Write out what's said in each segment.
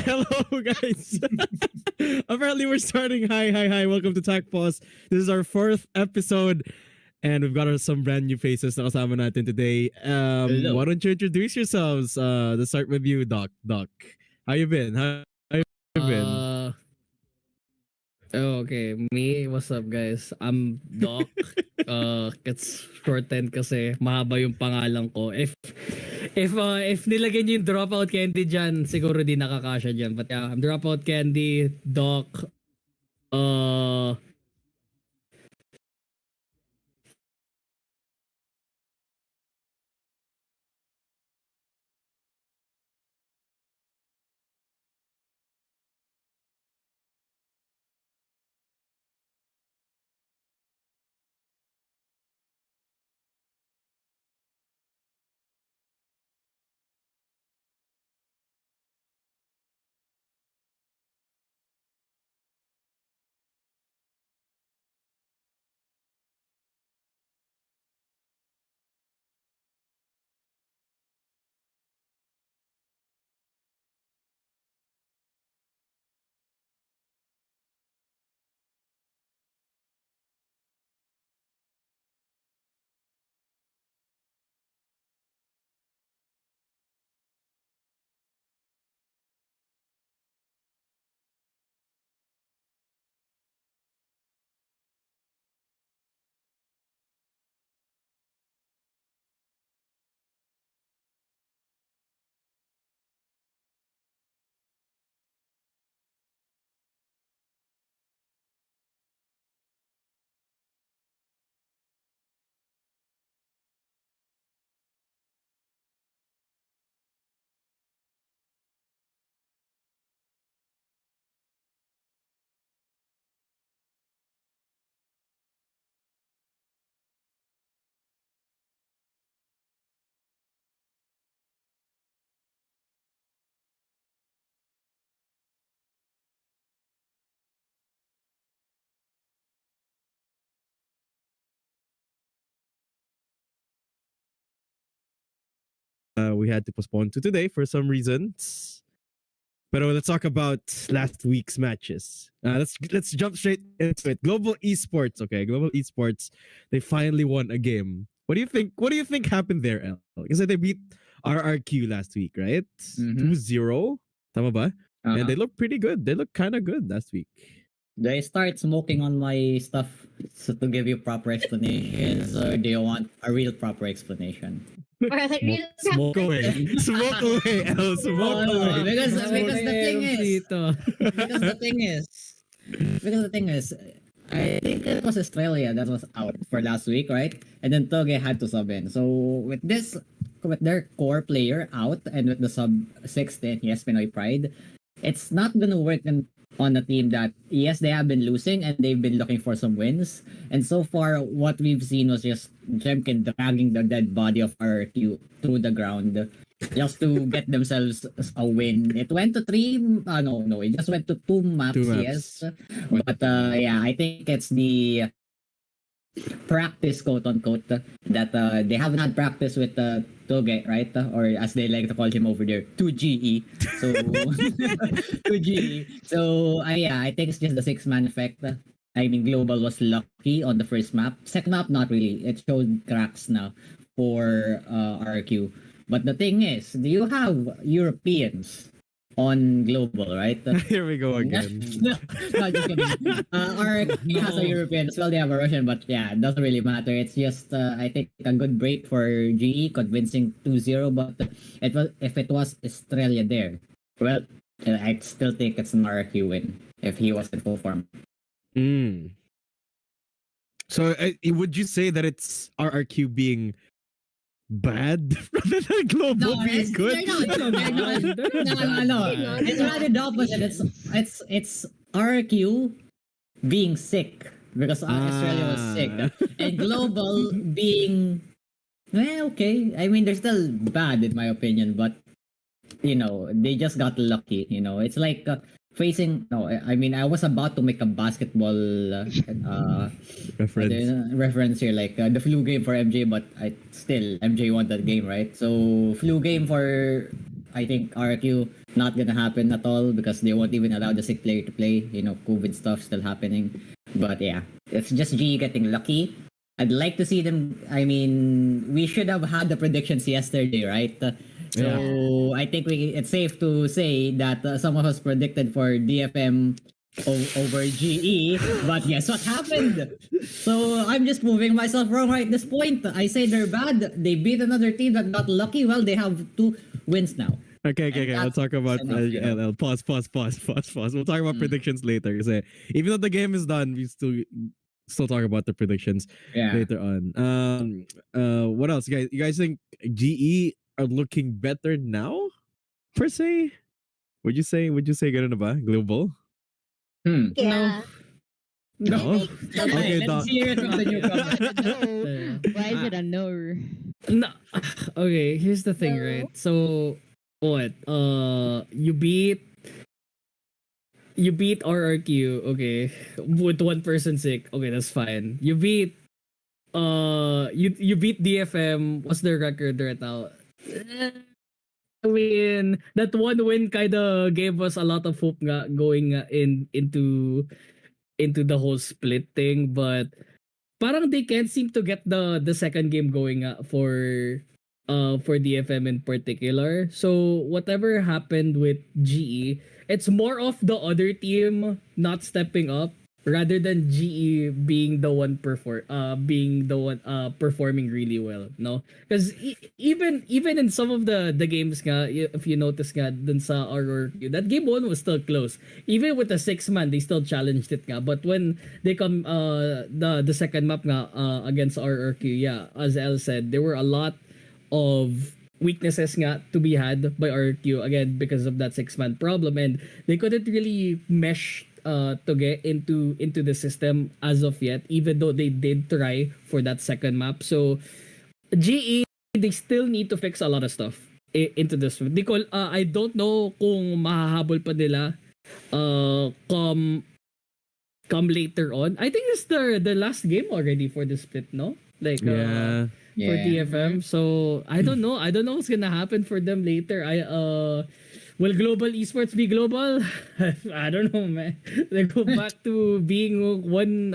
Hello, guys. Apparently, we're starting. Hi. Welcome to Tech Pause. This is our fourth episode, and we've got some brand new faces na kasama natin today. Hello. Why don't you introduce yourselves? Let's start with you, Doc. Doc, how you been? How you been? Okay. Me, what's up guys? I'm Doc. It's shortened kasi mahaba yung pangalan ko. If nilagay niyo yung dropout candy dyan, siguro di nakakasya dyan. But yeah, I'm dropout candy, Doc. Uh, We had to postpone to today for some reasons. But let's talk about last week's matches. Let's jump straight into it. Global esports, okay. Global esports, they finally won a game. What do you think? What do you think happened there, El? Because they beat RRQ last week, right? 2-0. Tama ba? And they look pretty good. They look kind of good last week. Do I start smoking on my stuff so to give you proper explanations, or do you want a real proper explanation? Smoke away. Smoke away, El. Smoke away. Because the thing is, dito. because the thing is, I think it was Australia that was out for last week, right? And then Toge had to sub in. So with their core player out and with the sub 16, yes, Pinoy Pride, it's not gonna work on a team that, yes, they have been losing and they've been looking for some wins. And so far, what we've seen was just Jemkin dragging the dead body of RQ through the ground just to get themselves a win. It went to three. No, it just went to two maps. Yes. But yeah, I think it's the practice, quote unquote, that they haven't had practice with Toge, right? Or as they like to call him over there, 2GE. So 2GE. So yeah, I think it's just the 6-man effect. I mean, Global was lucky on the first map. Second map, not really. It showed cracks now for RQ. But the thing is, do you have Europeans on Global, right? Here we go again. No, just kidding. RQ has a European as well. They have a Russian, but yeah, it doesn't really matter. It's just, I think, a good break for GE, convincing 2-0. But if it was Australia there, well, I still think it's an RQ win if he was in full form. So would you say that it's RRQ being bad rather than Global being good? No. It's rather the opposite. It's RQ being sick because Australia was sick, and Global being okay. I mean, they're still bad in my opinion, but they just got lucky. It's like facing. No, I mean, I was about to make a basketball reference here, like the flu game for MJ, but MJ won that game, right? So flu game for, I think, RQ not gonna happen at all because they won't even allow the sick player to play. COVID stuff still happening. But yeah, it's just GE getting lucky. I'd like to see them. I mean, we should have had the predictions yesterday, right? So Yeah. I think it's safe to say that some of us predicted for DFM over GE, but guess what happened? So I'm just proving myself wrong right at this point. I say they're bad. They beat another team that got lucky. Well, they have 2 wins now. Okay. We'll talk about LL. Pause. We'll talk about predictions later. Kasi even though the game is done, we still talk about the predictions later on. What else, guys? You guys think GE are looking better now, per se? Would you say ganun na ba? Global? Yeah. No. Okay, let's hear it from the newcomer. No. Why is it a no? No. Okay, here's the thing, right? So what? You beat RRQ, okay, with one person sick. Okay, that's fine. You beat you beat DFM. What's their record right now? I mean, that one win kind of gave us a lot of hope nga going into the whole split thing, but parang they can't seem to get the second game going for DFM in particular. So whatever happened with GE, it's more of the other team not stepping up rather than GE being the one performing really well, no? Because even in some of the games nga, if you notice nga dun sa RRQ, that game one was still close. Even with the 6-man, they still challenged it nga. But when they come the second map nga against RRQ, yeah, as El said, there were a lot of weaknesses nga to be had by RQ again because of that 6-man problem, and they couldn't really mesh to get into the system as of yet, even though they did try for that second map. So GE, they still need to fix a lot of stuff into this one. I don't know kung mahahabol pa nila come later on. I think it's the last game already for the split, no? Like for DFM. So I don't know. I don't know what's gonna happen for them later. Will global esports be global? I don't know, man. They go back to being one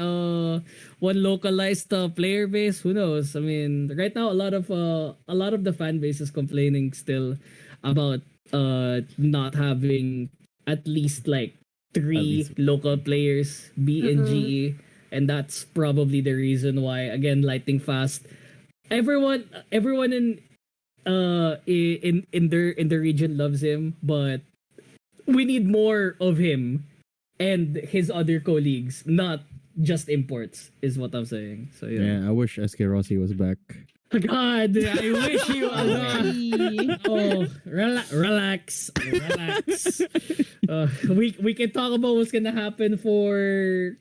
localized player base. Who knows? I mean, right now a lot of the fan base is complaining still about not having at least like 3 local players be in GE, and that's probably the reason why. Again, Lightning Fast. Everyone in the region loves him, but we need more of him and his other colleagues, not just imports, is what I'm saying. So yeah. I wish SK Rossi was back. God, I wish you Hey. Oh, relax. We can talk about what's gonna happen for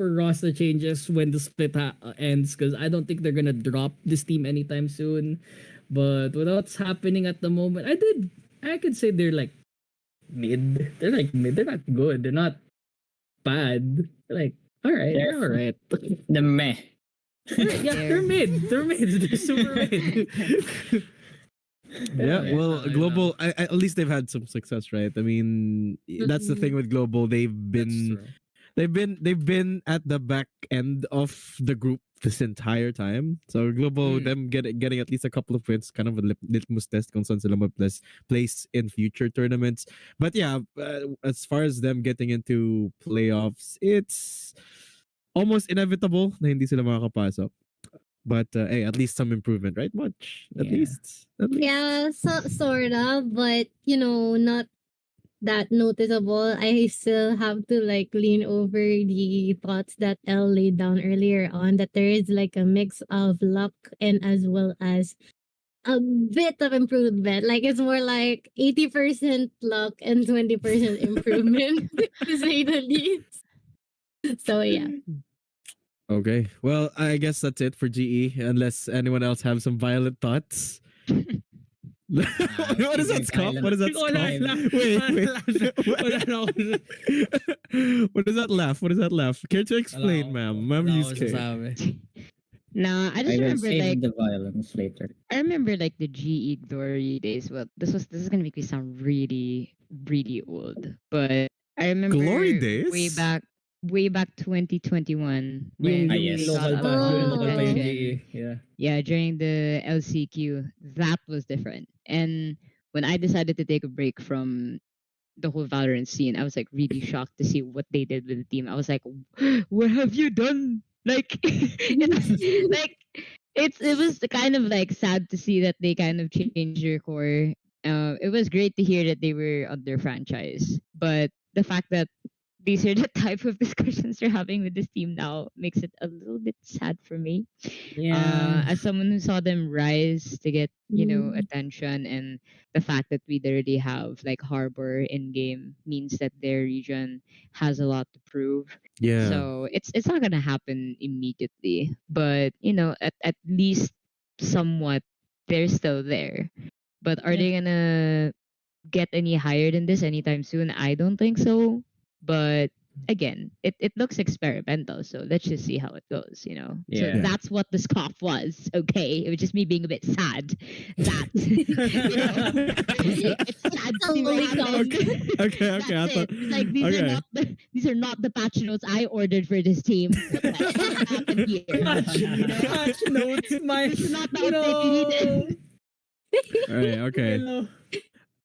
roster changes when the split ends, because I don't think they're gonna drop this team anytime soon. But with what's happening at the moment, I could say they're like mid. They're like mid. They're not good. They're not bad. They're like they're all right. The meh. Yeah, they're mid. They're mid. They're super mid. Yeah, well, global. At least they've had some success, right? I mean, that's the thing with global. They've been at the back end of the group this entire time. So global, them getting at least a couple of wins, kind of a litmus test kung saan sila place in future tournaments. But yeah, as far as them getting into playoffs, it's almost inevitable na hindi sila makakapasok. But hey, at least some improvement, right? Much. At least. Yeah, sort of, but not that noticeable. I still have to like lean over the thoughts that Elle laid down earlier on, that there is like a mix of luck and as well as a bit of improvement. Like it's more like 80% luck and 20% improvement, to say the least. So yeah. Okay. Well, I guess that's it for GE, unless anyone else have some violent thoughts. What is that scoff? What is that scoff? What is that laugh? What is that laugh? Care to explain, ma'am? Ma'am, you scared. No, I I just will remember save like the violence later. I remember like the GE glory days. Well, this is gonna make me sound really really old, but I remember Glory days? way back 2021 Yung, when Ah, yung we yes. got local pa, our yung local pa yung attention. GE. Yeah. Yeah, during the LCQ, that was different. And when I decided to take a break from the whole Valorant scene, I was like really shocked to see what they did with the team. I was like, what have you done? Like, like it was kind of like sad to see that they kind of changed their core. It was great to hear that they were under franchise, but the fact that these are the type of discussions we're having with this team now makes it a little bit sad for me. Yeah. As someone who saw them rise to get, Mm. attention, and the fact that we already have like Harbor in game means that their region has a lot to prove. Yeah. So it's not gonna happen immediately, but at least somewhat they're still there. But are Yeah. they gonna get any higher than this anytime soon? I don't think so. But again, it looks experimental, so let's just see how it goes. So Yeah. that's what the scoff was. Okay, it was just me being a bit sad that it's sad to see what Holy cow. happened. Okay, okay. I That's thought, it. Like okay. these are not the patch notes I ordered for this team. What the heck happened here? Patch notes, my This is not the update we needed. All right, okay.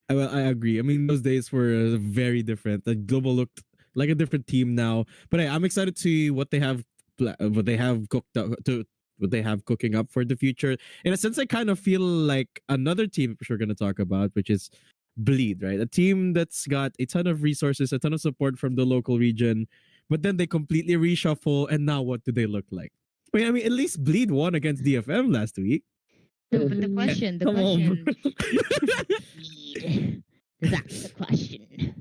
Well, I agree. I mean, those days were very different. The Global looked like a different team now. But hey, I'm excited to see what they have, cooked up to. What they have cooking up for the future. In a sense, I kind of feel like another team which we're going to talk about, which is Bleed, right? A team that's got a ton of resources, a ton of support from the local region, but then they completely reshuffle. And now, what do they look like? I mean, at least Bleed won against DFM last week. No, but the Mhm. question, Come on, Lead. That's the question.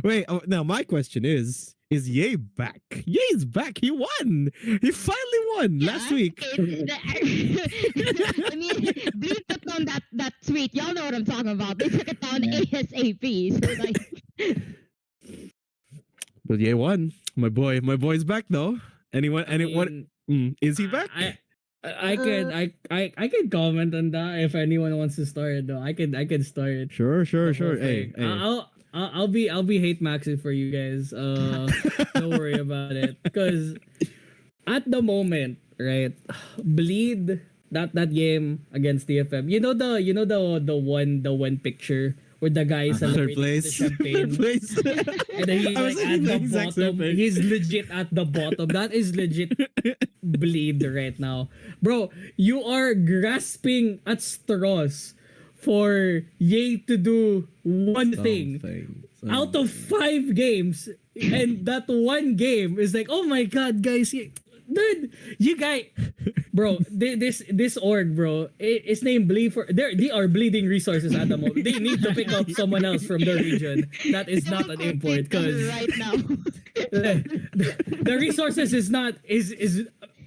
Wait, now my question is Ye back? Ye's back. He won. He finally won last week. I mean, Bleed took down that tweet. Y'all know what I'm talking about. They took it down Yeah. ASAP. So like, But Ye won. My boy's back though. Anyone? Is he back? I can comment on that if anyone wants to start though. I can start. Sure. the whole Hey, thing. hey. I'll be hate maxing for you guys. Don't worry about it. Because at the moment, right, Bleed that game against DFM. The one picture where the guy is Third celebrating the place. champagne. Third place. And then he's I was like thinking at the the exact same bottom. thing. He's legit at the bottom. That is legit Bleed right now. Bro, you are grasping at straws for Ye to do one thing out of 5 games. And that one game is like, oh my god, guys. Dude, you guys, bro, this org, bro, it's named Bleed for. They are bleeding resources at the moment. They need to pick up someone else from their region. That is not an import because right now. the resources is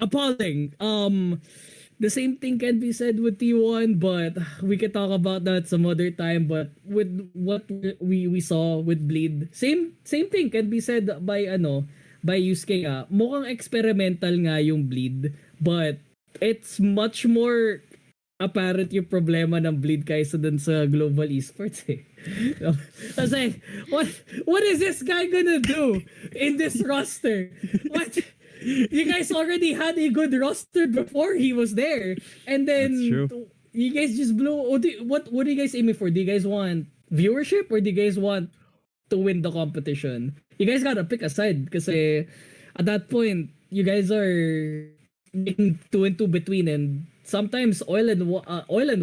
appalling. The same thing can be said with T1, but we can talk about that some other time. But with what we saw with Bleed, same thing can be said by Yusuke nga. Mukhang experimental nga yung Bleed, but it's much more apparent yung problema ng Bleed kaysa dun sa global esports eh. I was like, what is this guy gonna do in this roster? What? You guys already had a good roster before he was there, and then That's true. you guys just blew. What are you guys aiming for? Do you guys want viewership or do you guys want to win the competition? You guys gotta pick a side because at that point you guys are making 2 and 2 between, and sometimes oil and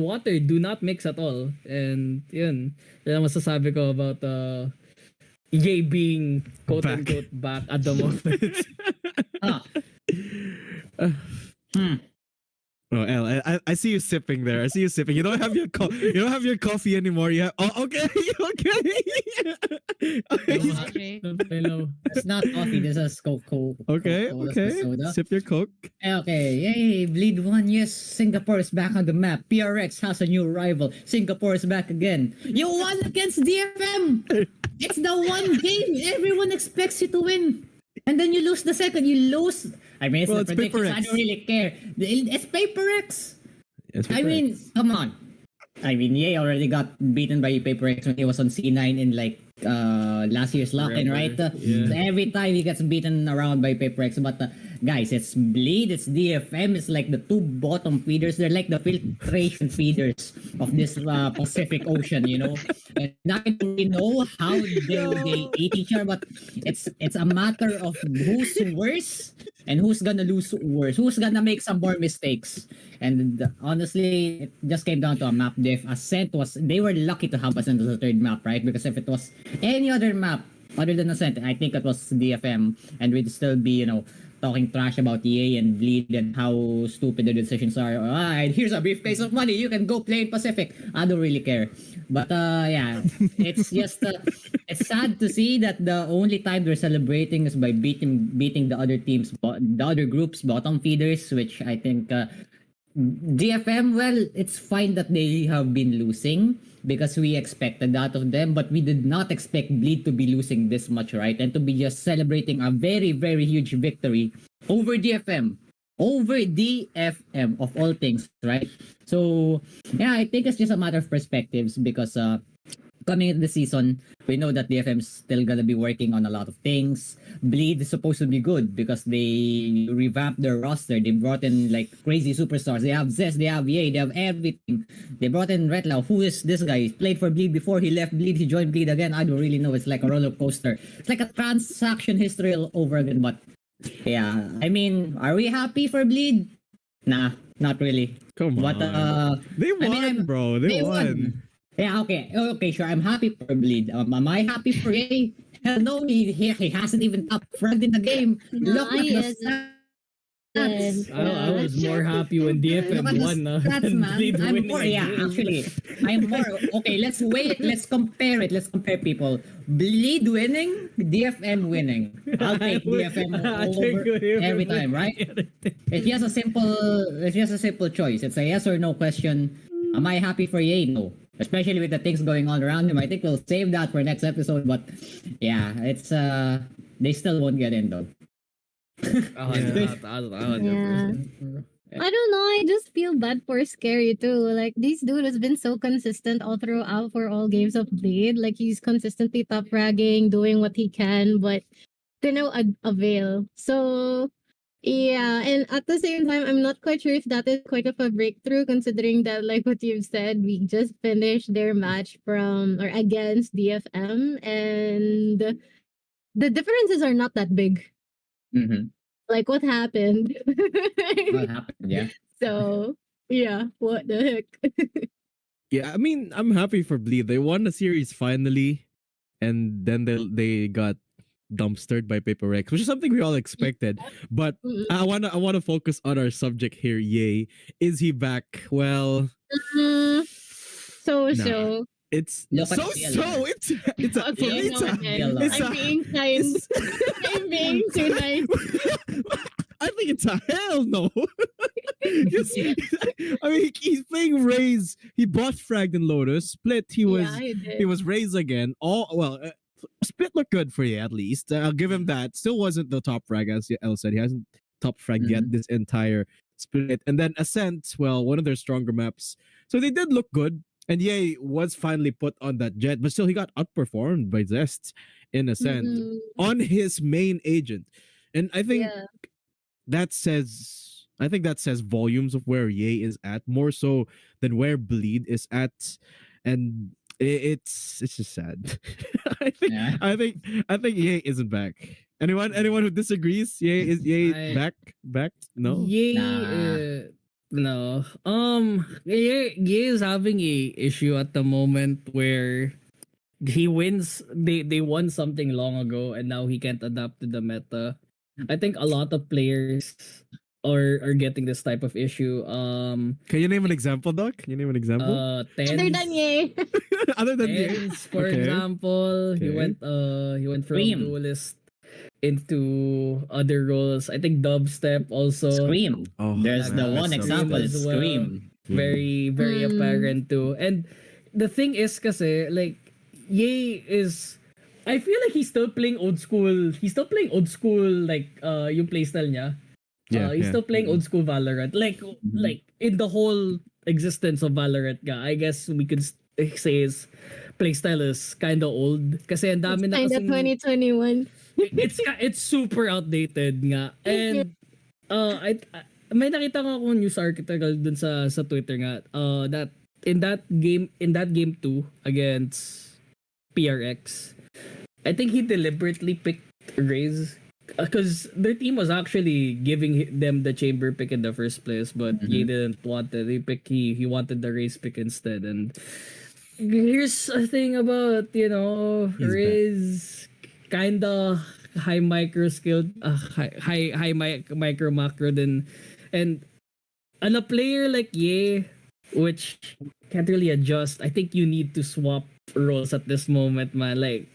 water do not mix at all. And yun ang masasabi ko about Ye being quote unquote back at the moment. Oh, El, I see you sipping there. I see you sipping. You don't have your you don't have your coffee anymore. You have, okay, okay. Hello. It's not coffee. This is Coke. Okay, Coca-Cola okay. soda. Sip your Coke. Okay, yay, Bleed 1, yes, Singapore is back on the map. PRX has a new rival. Singapore is back again. You won against DFM! It's the one game everyone expects you to win. And then you lose the second. You lose. I mean, it's Well, the it's predictions. Paper I X. don't really care. It's Paper X. Yes, I mean, come on. I mean, Ye already got beaten by Paper X when he was on C9 in like last year's lock-in, right? Yeah. So every time he gets beaten around by Paper X, but guys, it's Bleed, it's DFM, it's like the two bottom feeders. They're like the filtration feeders of this Pacific Ocean, you know. And I don't really know how they eat each other, but it's a matter of who's worse and who's gonna lose worse, who's gonna make some more mistakes. And honestly, it just came down to a map diff. Ascent was, they were lucky to have Ascent as a third map, right? Because if it was any other map other than Ascent, I think it was DFM, and we'd still be, you know, talking trash about EA and Bleed and how stupid the decisions are. Here's a briefcase of money. You can go play in Pacific. I don't really care. But yeah, it's just it's sad to see that the only time they're celebrating is by beating the other teams, the other groups, bottom feeders, which I think DFM, well, it's fine that they have been losing because we expected that of them, but we did not expect Bleed to be losing this much, right? And to be just celebrating a very, very huge victory over DFM. Over DFM of all things, right? So, yeah, I think it's just a matter of perspectives because coming into the season, we know that DFM's still gonna be working on a lot of things. Bleed is supposed to be good because they revamped their roster. They brought in like crazy superstars. They have Zest, they have Ye, they have everything. They brought in Retlau. Who is this guy? He played for Bleed before, he left Bleed, he joined Bleed again. I don't really know. It's like a roller coaster. It's like a transaction history all over again. But yeah, I mean, are we happy for Bleed? Nah, not really. Come But on. They won, I mean, bro. They won. Yeah, okay, sure. I'm happy for Bleed. Am I happy for Ye? Hell no, he hasn't even top fragged in the game. No, Look at he the isn't. stats. I was more happy when DFM Look at the won stats, than man. Bleed I'm winning more, a yeah, game. actually. I'm more, okay, let's weigh it. Let's compare it. Let's compare people. Bleed winning, DFM winning. I'll take DFM over every time, right? It's just a simple choice. It's a yes or no question. Am I happy for Ye? No. Especially with the things going on around him. I think we'll save that for next episode. But yeah, it's they still won't get in though. Yeah. I don't know. I just feel bad for Scary too. Like this dude has been so consistent all throughout for all games of Blade. Like he's consistently top fragging, doing what he can, but to no avail. So yeah, and at the same time, I'm not quite sure if that is quite of a breakthrough, considering that, like what you've said, we just finished their match from or against DFM, and the differences are not that big. Mm-hmm. Like what happened? What happened? Yeah. So yeah, what the heck? Yeah, I mean, I'm happy for Bleed. They won the series finally, and then they got dumpstered by Paper Rex, which is something we all expected. But I wanna focus on our subject here. Yay, is he back? Well, So nah. so. It's Look at so DLR. it's a, for me, Okay, no, again. it's I'm being kind. I'm being too nice. I think it's a hell no. I mean, he's playing Raze. He bought Fragged and Lotus. Split. He was Raze again. Split looked good for you at least. I'll give him that. Still wasn't the top frag as El said. He hasn't top fragged yet this entire split. And then Ascent. Well, one of their stronger maps. So they did look good. And Ye was finally put on that jet, but still he got outperformed by Zest in Ascent on his main agent. And I think that says volumes of where Ye is at, more so than where Bleed is at. And it's just sad. I think Ye isn't back. Anyone who disagrees? Ye back? No? Ye no. Ye is having a issue at the moment where he wins. They won something long ago, and now he can't adapt to the meta. I think a lot of players are getting this type of issue. Can you name an example, Doc? Can you name an example? Other than Ye. Other than Tens, for example, he went from duelist into other roles. I think dubstep also. Scream. Oh, There's the one Scream example. as It's well. Scream. Very apparent too. And the thing is kasi like Ye is, I feel like he's still playing old school. He's still playing old school like yung playstyle niya. He's still playing old school Valorant. Like in the whole existence of Valorant nga, I guess we could say his playstyle is kind of old. Kasi ang dami It's na kind of kasing... 2021. It's super outdated nga. And may nakita ko akong news article dun sa Twitter nga that in that game 2 against PRX, I think he deliberately picked Raze because their team was actually giving them the chamber pick in the first place, but he didn't want it. He wanted the Raze pick instead. And here's a thing about Raze kinda high micro skill, high micro macro then, and on a player like Ye, which can't really adjust. I think you need to swap roles at this moment, man. Like,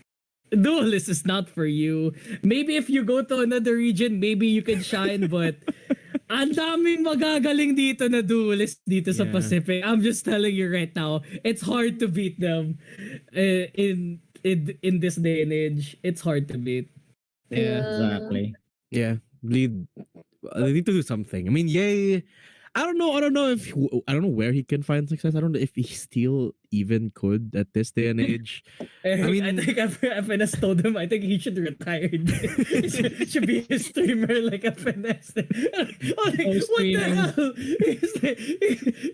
Duelist is not for you. Maybe if you go to another region, maybe you can shine, but ang daming magagaling dito na Duelist dito sa Yeah. Pacific. I'm just telling you right now, it's hard to beat them in this day and age. It's hard to beat. Yeah, exactly. Yeah, bleed. They need to do something. I mean, yay. I don't know. I don't know where he can find success. I don't know if he still even could at this day and age. I mean- think FNS told him I think he should retire. He should be a streamer like FNS. What the hell?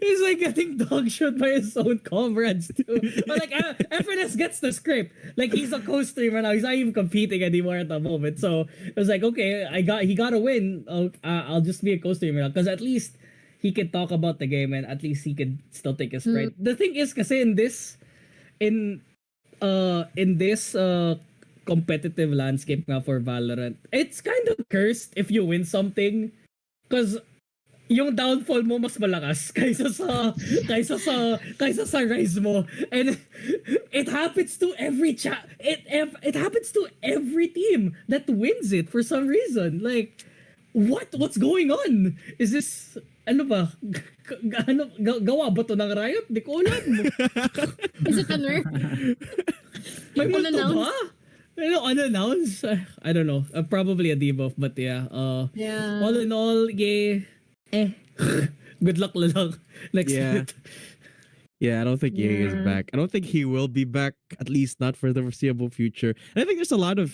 He's like getting dog shot by his own comrades too. But like FNS gets the script. Like he's a co-streamer now. He's not even competing anymore at the moment. So it was like, okay, he got a win. I'll just be a co-streamer now because at least he can talk about the game and at least he could still take his pride. The thing is, kasi in this competitive landscape nga for Valorant, it's kind of cursed if you win something because yung downfall mo mas malakas kaysa sa rise mo, and it happens to every it happens to every team that wins it for some reason. Like, what's going on? Is this gawa ba to ng Riot? Di ko alam. Is it a nerf? May multo Unannounced? ba? Unannounced? I don't know. Probably a debuff, but yeah. Yeah. All in all, yeah. Good luck lang. Next Yeah. bit. Yeah, I don't think Ye is Yeah. back. I don't think he will be back, at least not for the foreseeable future. And I think there's a lot of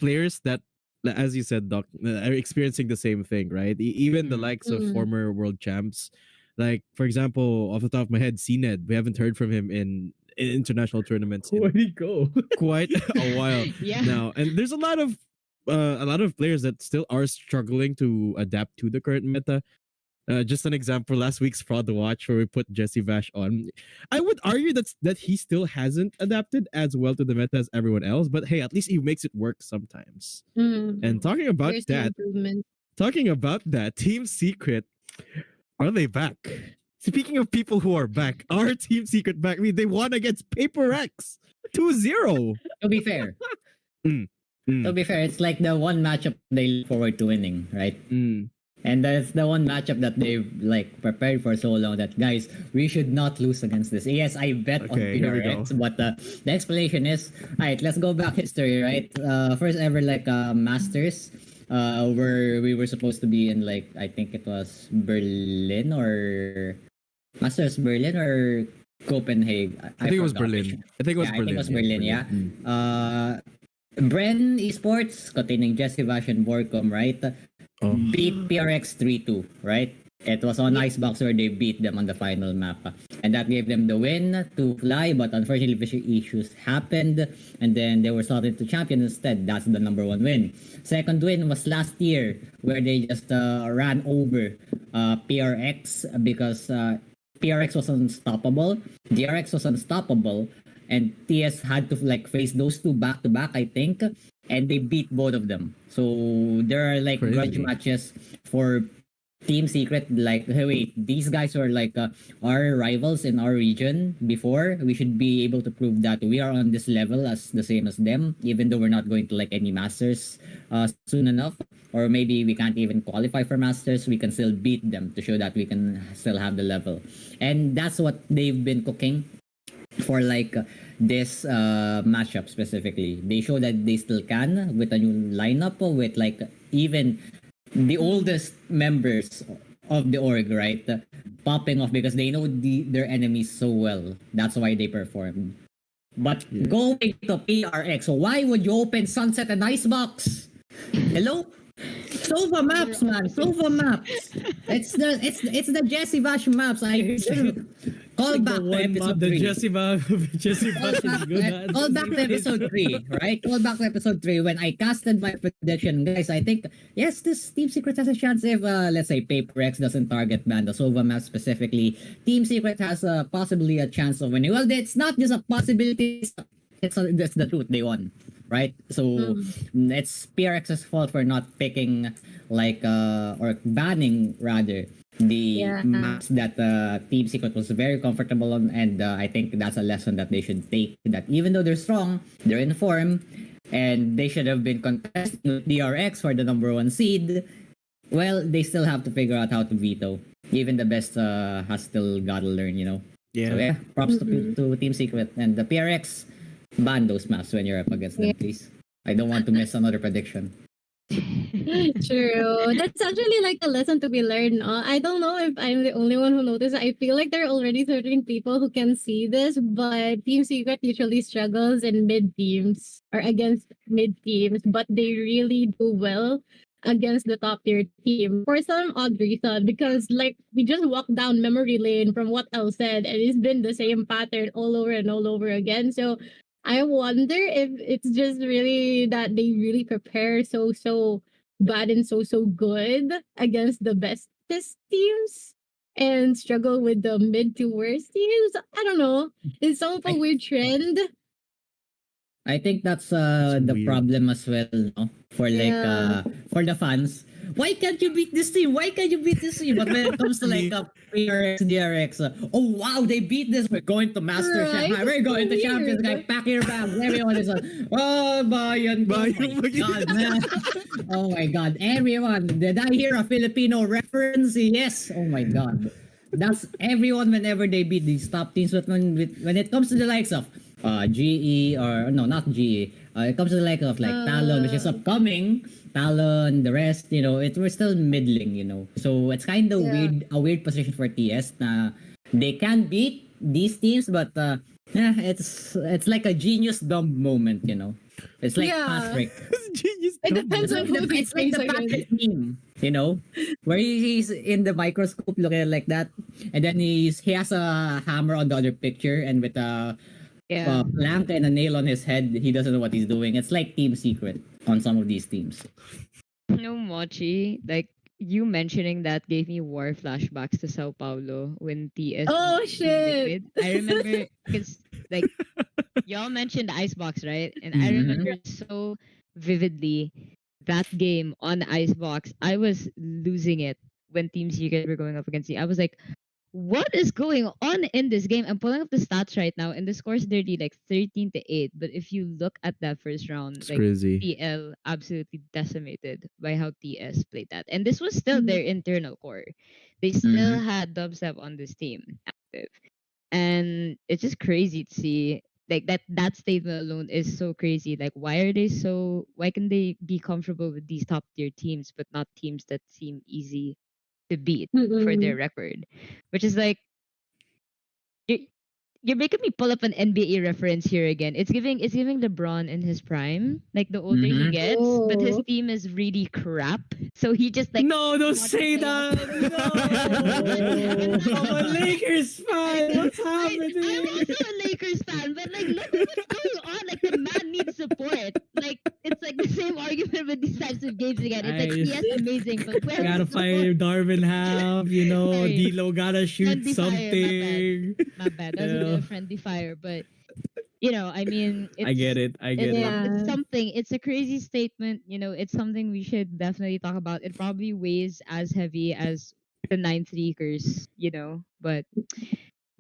players that, as you said, Doc, are experiencing the same thing, right? Even the likes of former world champs, like for example, off the top of my head, CNED. We haven't heard from him in international tournaments in Where'd he go? quite a while Yeah. now, and there's a lot of players that still are struggling to adapt to the current meta. Just an example, last week's Fraud Watch where we put Jesse Vash on. I would argue that he still hasn't adapted as well to the meta as everyone else, but hey, at least he makes it work sometimes. And talking about There's an that, Team Secret, are they back? Speaking of people who are back, are Team Secret back? I mean, they won against Paper X 2-0. To be fair, Mm. to be fair, it's like the one matchup they look forward to winning, right? And that's the one matchup that they've like prepared for so long that guys, we should not lose against this. Yes, I bet Okay, on here we PRX, go. but the explanation is, alright, let's go back history, right? First ever like Masters, where we were supposed to be in like, I think it was Berlin or Masters Berlin or Copenhagen. I think it was forgot Berlin. which. I think it was Yeah, I Berlin. think it was Berlin, yeah. Mm. Bren Esports, containing Jesse Vash and Borcom, right? Oh. Beat PRX 3-2, right? It was on Icebox where they beat them on the final map. And that gave them the win to fly, but unfortunately issues happened. And then they were slotted to champion instead. That's the number one win. Second win was last year where they just ran over PRX because PRX was unstoppable. DRX was unstoppable. And TS had to like face those two back to back, I think, and they beat both of them. So there are like Crazy. grudge matches for Team Secret. Like, hey, wait, these guys are like our rivals in our region before. We should be able to prove that we are on this level as the same as them, even though we're not going to like any masters soon enough. Or maybe we can't even qualify for masters. We can still beat them to show that we can still have the level. And that's what they've been cooking for like this matchup specifically. They show that they still can with a new lineup with like even the oldest members of the org, right? popping off because they know their enemies so well. That's why they performed. But going to PRX, why would you open Sunset and Icebox? Hello? Sova maps, man. Sova maps. It's the Jesse Bash maps. I call Like back the to one map episode the 3. Jesse Call Bash is back, good at. call back to episode 3, right? Call back to episode 3 when I casted my prediction. Guys, I think, yes, this Team Secret has a chance if, let's say, Paper X doesn't target ban the Sova map specifically. Team Secret has possibly a chance of winning. Well, it's not just a possibility, that's the truth. They won, right? So it's PRX's fault for not picking or banning rather the Yeah. maps that Team Secret was very comfortable on, and I think that's a lesson that they should take. That even though they're strong, they're in form, and they should have been contesting with DRX for the number 1 seed. Well, they still have to figure out how to veto. Even the best has still gotta learn, you know. So yeah, props to Team Secret and the PRX. Ban those maps when you're up against them, please. I don't want to miss another prediction. True. That's actually like a lesson to be learned. I don't know if I'm the only one who noticed. I feel like there are already certain people who can see this, but Team Secret usually struggles in mid teams or against mid teams, but they really do well against the top tier team for some odd reason. Because like we just walked down memory lane from what El said, and it's been the same pattern all over and all over again. So I wonder if it's just really that they really prepare so bad and so good against the bestest teams and struggle with the mid to worst teams. I don't know. It's some of a weird trend. I think that's It's the weird. problem as well, no? For Yeah. for the fans. Why can't you beat this team? Why can't you beat this team? But when it comes to like PRX, DRX, oh wow, they beat this. We're going to Master Right? Shanghai. We're going to Weird. Champions Guy. Pack your bags. Everyone is oh, Bayan. Oh Bayan my Bayan. god, man. Oh my god. Everyone. Did I hear a Filipino reference? Yes. Oh my god. That's everyone whenever they beat these top teams. But when it comes to the likes of GE or no, not GE. It comes to the like of like Talon, which is upcoming. Talon, the rest, you know, we're still middling, you know. So it's kind of a weird position for TS na they can beat these teams, but yeah, it's like a genius dumb moment, you know. It's like Yeah. Patrick. Genius. It depends on who It's like the Patrick meme, you know, where he's in the microscope looking at it like that, and then he has a hammer on the other picture, and with a plank and a nail on his head, he doesn't know what he's doing. It's like Team Secret on some of these teams. No, Mochi, like you mentioning that gave me war flashbacks to Sao Paulo when TS Oh, beat shit. Liquid. I remember because like y'all mentioned the Icebox, right? And I Mhm. remember so vividly that game on the Icebox. I was losing it when Team Secret were going up against me. I was like, what is going on in this game? I'm pulling up the stats right now, and the score's dirty, like 13-8. But if you look at that first round, It's like crazy. TL absolutely decimated by how TS played that. And this was still their internal core. They still had dubstep on this team active. And it's just crazy to see like that statement alone is so crazy. Like why can they be comfortable with these top tier teams but not teams that seem easy to beat for their record? Which is like you you're making me pull up an NBA reference here again. It's giving LeBron in his prime. Like the older he gets, but his Oh. team is really crap. So he just like No, don't wants to say play up. that. No. I'm a Lakers fan. What's I'm happening? also a Lakers fan, but like look at what's going on. Like the man needs support. Like it's like the same argument with these types of games again. It's like Nice. yes, amazing, but where Gotta is the support? fire Darvin Ham, you know, Sorry. D'Lo gotta shoot Friendly fire, my something. My bad. That was a bit of friendly fire, but you know, I mean, it's, I get it. I get it. Yeah. it's something. It's a crazy statement. You know, it's something we should definitely talk about. It probably weighs as heavy as the ninth streakers, you know. But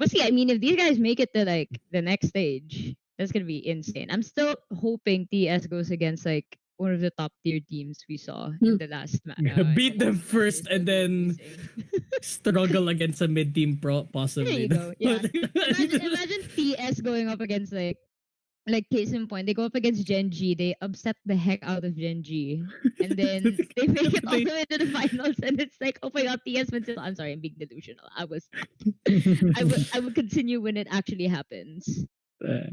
see, I mean, if these guys make it to like the next stage, that's gonna be insane. I'm still hoping TS goes against like one of the top tier teams we saw in the last match. Beat them first and then struggle against a mid team There possibly. you go. Yeah. Imagine TS going up against like Like case in point, they go up against Genji, they upset the heck out of Genji, and then they make it all the way to the finals, and it's like, oh my god, TS wins it. I'm sorry, I'm being delusional. I would continue when it actually happens. Yeah,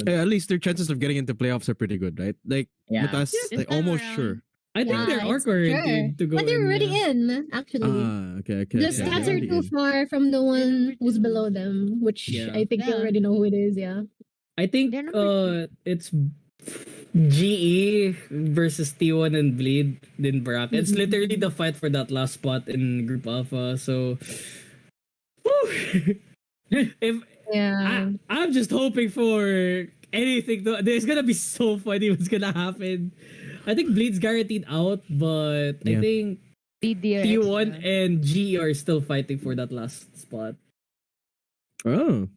at least their chances of getting into playoffs are pretty good, right? Like Yeah. with us, This like time almost around. sure. I think Yeah, there are it's sure. guaranteed to go But they're in, already yeah. in, actually. Okay, okay. The okay. stats They're are already too in. far from the one who's below them, which Yeah. I think you Yeah. already know who it is, yeah. I think They're number it's GE versus T1 and Bleed in bracket. It's literally the fight for that last spot in Group Alpha. So whew. If Yeah. I'm just hoping for anything to, there's gonna be so funny what's gonna happen. I think Bleed's guaranteed out, but I Yeah. think DDR T1 extra. and GE are still fighting for that last spot. Oh.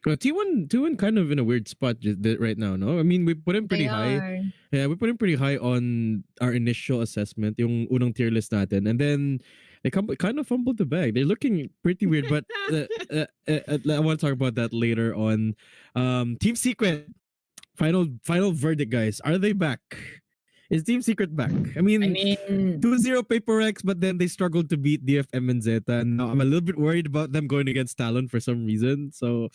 Well, T1 kind of in a weird spot right now, no? I mean, we put him pretty They high. are. Yeah, we put him pretty high on our initial assessment, yung unang tier list natin. And then they kind of fumbled the bag. They're looking pretty weird, but I want to talk about that later on. Team Secret, final verdict, guys. Are they back? Is Team Secret back? I I mean, mean, 2-0 Paper X, but then they struggled to beat DFM and Zeta. And now I'm a little bit worried about them going against Talon for some reason. So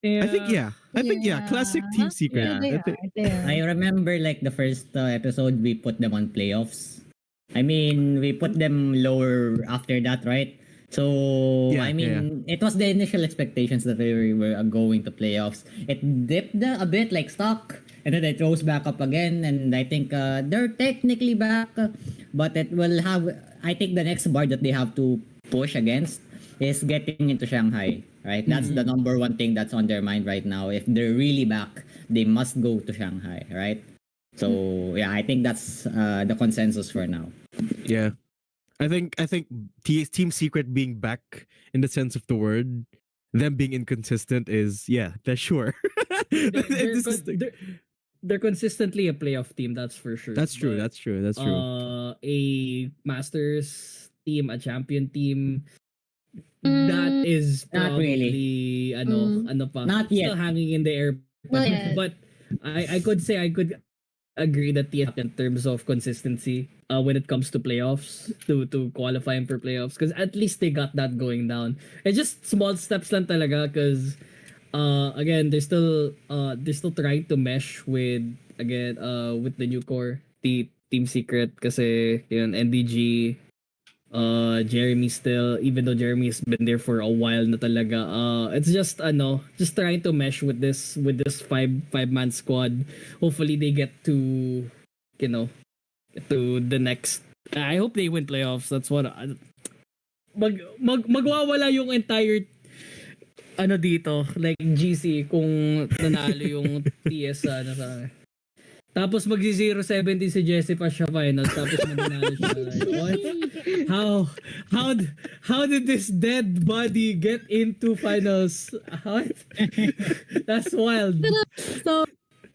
I think classic Team Yeah. Secret. Yeah. They I are. think- They are. I remember like the first episode we put them on playoffs. I mean, we put them lower after that, right? So Yeah, I mean, it was the initial expectations that we were going to playoffs. It dipped a bit like stock, and then it rose back up again. And I think they're technically back, but it will have. I think the next bar that they have to push against is getting into Shanghai. Right, that's the number one thing that's on their mind right now. If they're really back, they must go to Shanghai. Right. So yeah, I think that's the consensus for now. Yeah. I think Team Secret being back in the sense of the word, them being inconsistent is that's sure. They're, This is the- they're consistently a playoff team, that's for sure. that's true. But, That's true. That's true. A Masters team, a champion team, Mm, that is Not probably Mm. ano pa, Not still yet. hanging in the air. Not yet. But I could agree that TS in terms of consistency when it comes to playoffs, to qualifying for playoffs, because at least they got that going down. It's just small steps lang talaga, because again they're still trying to mesh with with the new core, the Team Secret, kasi yun NDG, Jeremy still, even though Jeremy's been there for a while na talaga, it's just just trying to mesh with this five-man squad. Hopefully they get to to the next. I hope they win playoffs. That's what magwawala yung entire dito, like GC, kung nanalo yung TS sa tapos magsi 0-70 si Jesse pa siya finals, tapos mananalo siya. What? How did this dead body get into finals? What? That's wild. So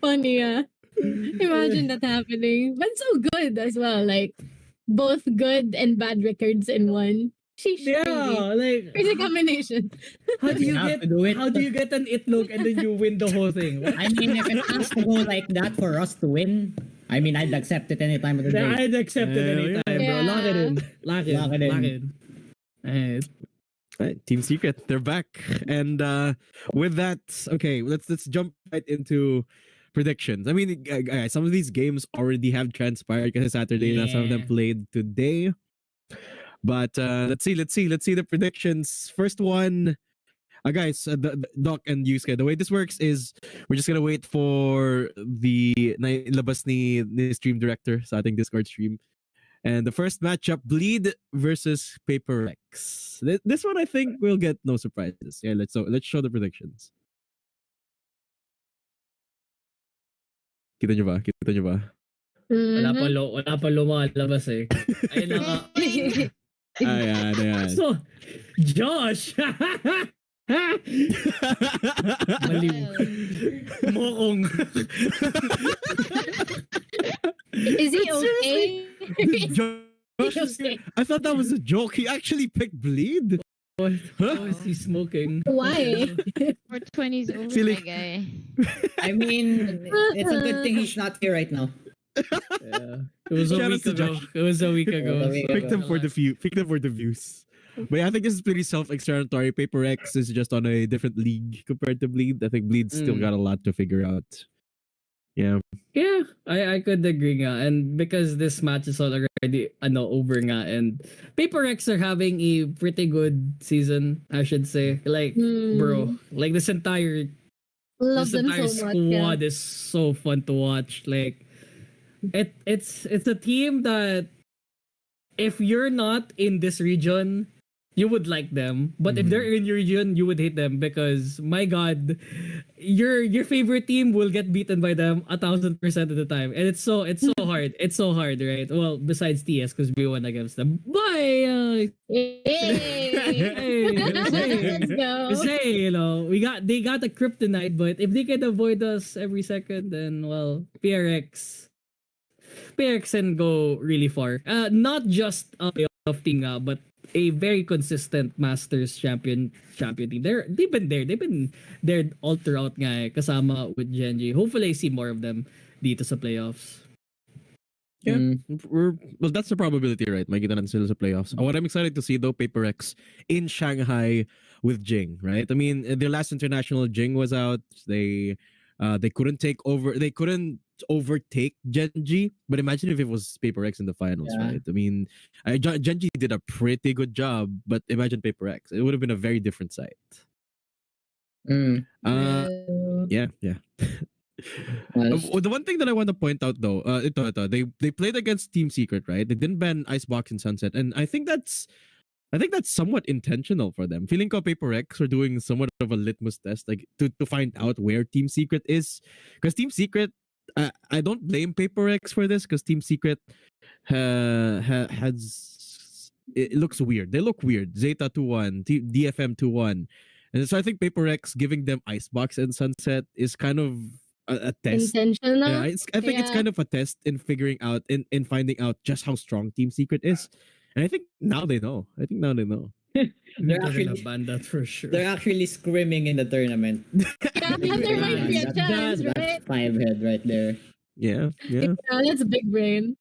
funny, yeah. Imagine that happening. But so good as well. Like, both good and bad records in one. Sheesh. Yeah, like Crazy combination. how do you You have get to do it. how do you get an itlog and then you win the whole thing? What? I mean, if it has to go like that for us to win, I mean, I'd accept it any time of the day. I'd accept it anytime, bro. Lock it in. Lock it. Lock it in. Lock it. Alright. Right, Team Secret, they're back. And with that, okay, let's jump right into predictions. I mean, guys, some of these games already have transpired because Saturday, now some of them Yeah. played today. But let's see the predictions. First one, guys, the Doc and Yusuke, the way this works is we're just gonna wait for the labas ni stream director sa ating Discord stream. And the first matchup, Bleed versus Paper Rex. This one I think we'll get no surprises. Yeah, let's show the predictions. Kita nyo ba? Wala pa lumalabas eh. Ayun na nga. Ayan. So, Josh! Maliw. Mokong. Is he okay? Josh, okay. I thought that was a joke. He actually picked Bleed. How is he smoking? Why? 420's over, Feeling- my guy. I mean, it's a good thing he's not here right now. Yeah. It was a Shout out week to ago. Josh. It was a week ago. a week so- Pick them for the view. Pick them for the views. But yeah, I think this is pretty self-explanatory. Paper X is just on a different league compared to Bleed. I think Bleed's still got a lot to figure out. Yeah. Yeah, I could agree nga. And because this match is already over nga, and Paper X are having a pretty good season, I should say. Like, bro, like this entire Love them entire so much. Yeah. squad is so fun to watch. Like, it's a team that if you're not in this region, you would like them. But if they're in your region, you would hate them because my God, your favorite team will get beaten by them 1,000% of the time, and it's so hard. It's so hard, right? Well, besides TS because we won against them. Bye. Yay! Let's go. Say, they got a kryptonite, but if they can avoid us every second, then well, PRX can go really far. Not just a playoff team, but a very consistent Masters champion team. They've been there. They've been there all throughout nga kasama with Genji. Hopefully I see more of them dito sa playoffs. Yeah. Well, that's the probability, right? Makita natin sila sa playoffs. What I'm excited to see though, Paper X in Shanghai with Jing, right? I mean, their last international Jing was out. They couldn't overtake Genji, but imagine if it was Paper X in the finals, Yeah. right? I mean, Genji did a pretty good job, but imagine Paper X. It would have been a very different sight. Yeah. The one thing that I want to point out though, they played against Team Secret, right? They didn't ban Icebox and Sunset, and I think that's somewhat intentional for them. Feeling ko Paper X are doing somewhat of a litmus test, like to find out where Team Secret is, because Team Secret, I don't blame Paper X for this, because Team Secret has it looks weird. They look weird. Zeta 2-1, DFM 2-1, and so I think Paper X giving them Icebox and Sunset is kind of a test. Intentional. Yeah, I think it's kind of a test in figuring out in finding out just how strong Team Secret is. And I think now they know. They're actually ban that for sure. they're actually screaming in the tournament. Yeah, there might be a chance, right? That's 5-head right there. Yeah. Yeah, that's big brain.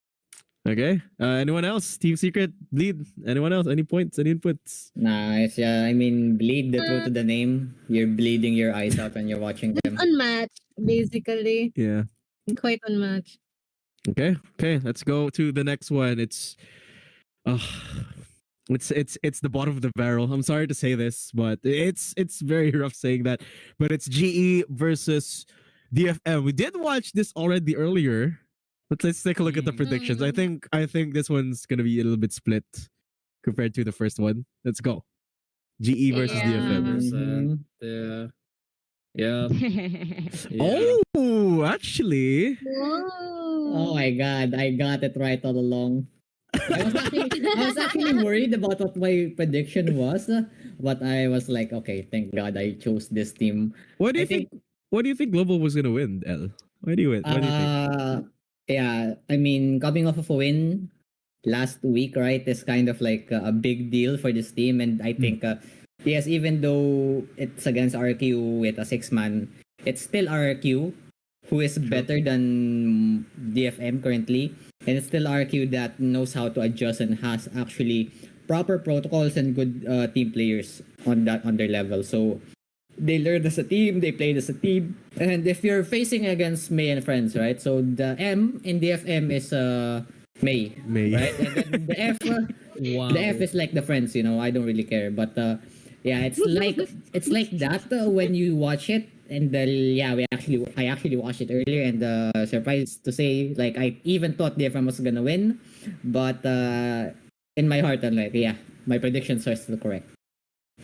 Okay. Anyone else? Team Secret, Bleed. Anyone else? Any points? Any inputs? Nice. Yeah, I mean, bleed the truth to the name. You're bleeding your eyes out when you're watching them. Unmatched, basically. Yeah. Quite unmatched. Okay. Let's go to the next one. It's the bottom of the barrel. I'm sorry to say this, but it's very rough saying that. But it's GE versus DFM. We did watch this already earlier, but let's take a look at the predictions. I think this one's gonna be a little bit split compared to the first one. Let's go. GE versus DFM. Yeah. Yeah. Oh, actually. Oh my god, I got it right all along. I was actually worried about what my prediction was, but I was like, okay, thank God I chose this team. What do you I think- think? What do you think Global was gonna win, L? Why do you win? What do you think? Yeah, I mean, coming off of a win last week, right, is kind of like a big deal for this team, and I think, yes, even though it's against RQ with a 6-man, it's still RQ who is better than DFM currently, and it's still RQ that knows how to adjust and has actually proper protocols and good team players on their level. So they learned as a team, they played as a team, and if you're facing against May and friends, right? So the M in DFM is May, right? And then the F, Wow. the F is like the friends, I don't really care, but yeah, it's like that when you watch it. And yeah, I actually watched it earlier, and surprised to say, like, I even thought DFM was gonna win, but in my heart, I'm like, yeah, my predictions are still correct.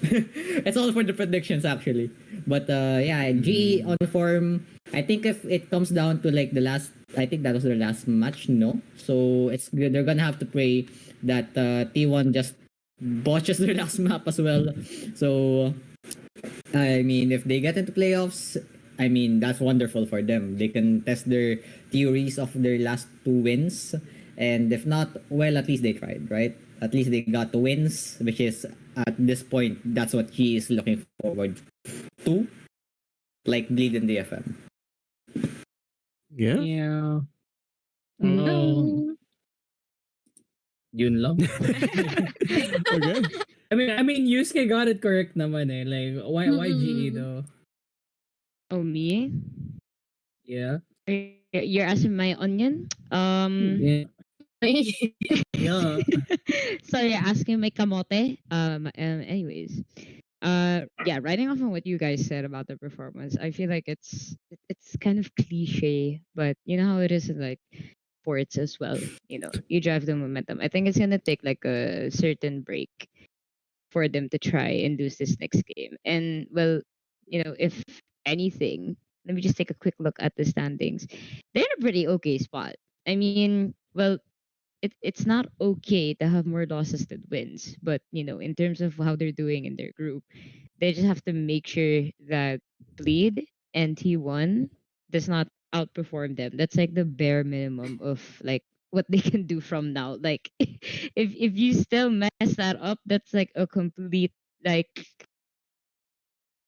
It's all for the predictions actually, but yeah, GE on form. I think if it comes down to like I think that was their last match, no. So it's good. They're gonna have to pray that T1 just botches their last map as well. So I mean, if they get into playoffs, I mean, that's wonderful for them. They can test their theories of their last 2 wins. And if not, well, at least they tried, right? At least they got wins, which is at this point that's what he is looking forward to, like Bleed in the FM. Yeah. Yeah. Mm. Oh, yun lang. Okay. I mean, Yusuke got it correct naman eh. Like, why GE Mm-mm. though? Oh, me? Yeah. You're asking my onion? Yeah. Yeah. Sorry, asking my kamote. Anyways, yeah, writing off on what you guys said about the performance, I feel like it's kind of cliche, but you know how it is in like sports as well. You know, you drive the momentum. I think it's gonna take like a certain break for them to try and lose this next game. And well, you know, if anything, let me just take a quick look at the standings. They're in a pretty okay spot. I mean, well, it's not okay to have more losses than wins, but you know, in terms of how they're doing in their group, they just have to make sure that Bleed and T1 does not outperform them. That's like the bare minimum of like what they can do from now. Like if you still mess that up, that's like a complete like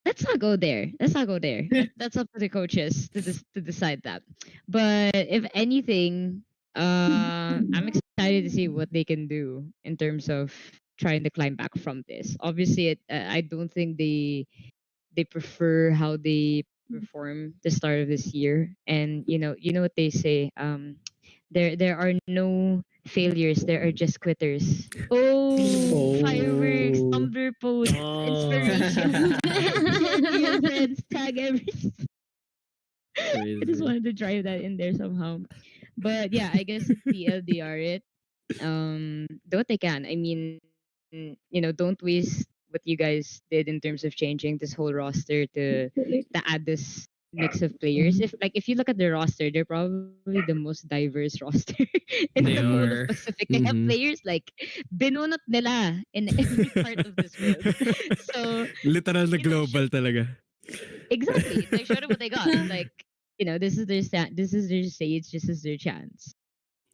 let's not go there. Let's not go there. That's up to the coaches to decide that. But if anything, I'm excited to see what they can do in terms of trying to climb back from this. Obviously, I don't think they prefer how they perform the start of this year. And you know what they say. There are no failures. There are just quitters. Oh, fireworks, Oh. Tumblr posts, inspiration. Your friends tag everything. I just Crazy. wanted to drive that in there somehow. But yeah, I guess TLDR it. Do what they can. I mean, don't waste what you guys did in terms of changing this whole roster to add this mix of players. If you look at the roster, they're probably the most diverse roster in They the whole of are. Pacific. They have Mhm. players like binunot nila in every part of this world. So Literal na you know, global talaga. exactly, they showed them what they got. Like this is their this is their stage, this is their chance.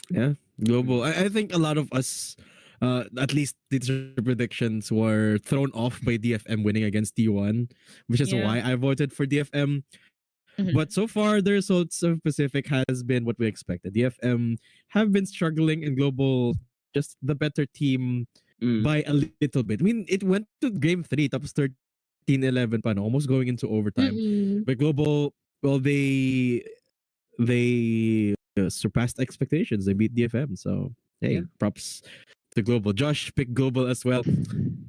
Yeah, global. I think a lot of us, at least these predictions were thrown off by DFM winning against T1, which is Yeah. why I voted for DFM. Mhm. But so far, the results of Pacific has been what we expected. DFM have been struggling in global, just the better team Mm. by a little bit. I mean, it went to game three, tapos 13-11 pa, no? Almost going into overtime. Mm-mm. But global, well, they surpassed expectations. They beat DFM. So hey, Yeah. props to global. Josh picked global as well.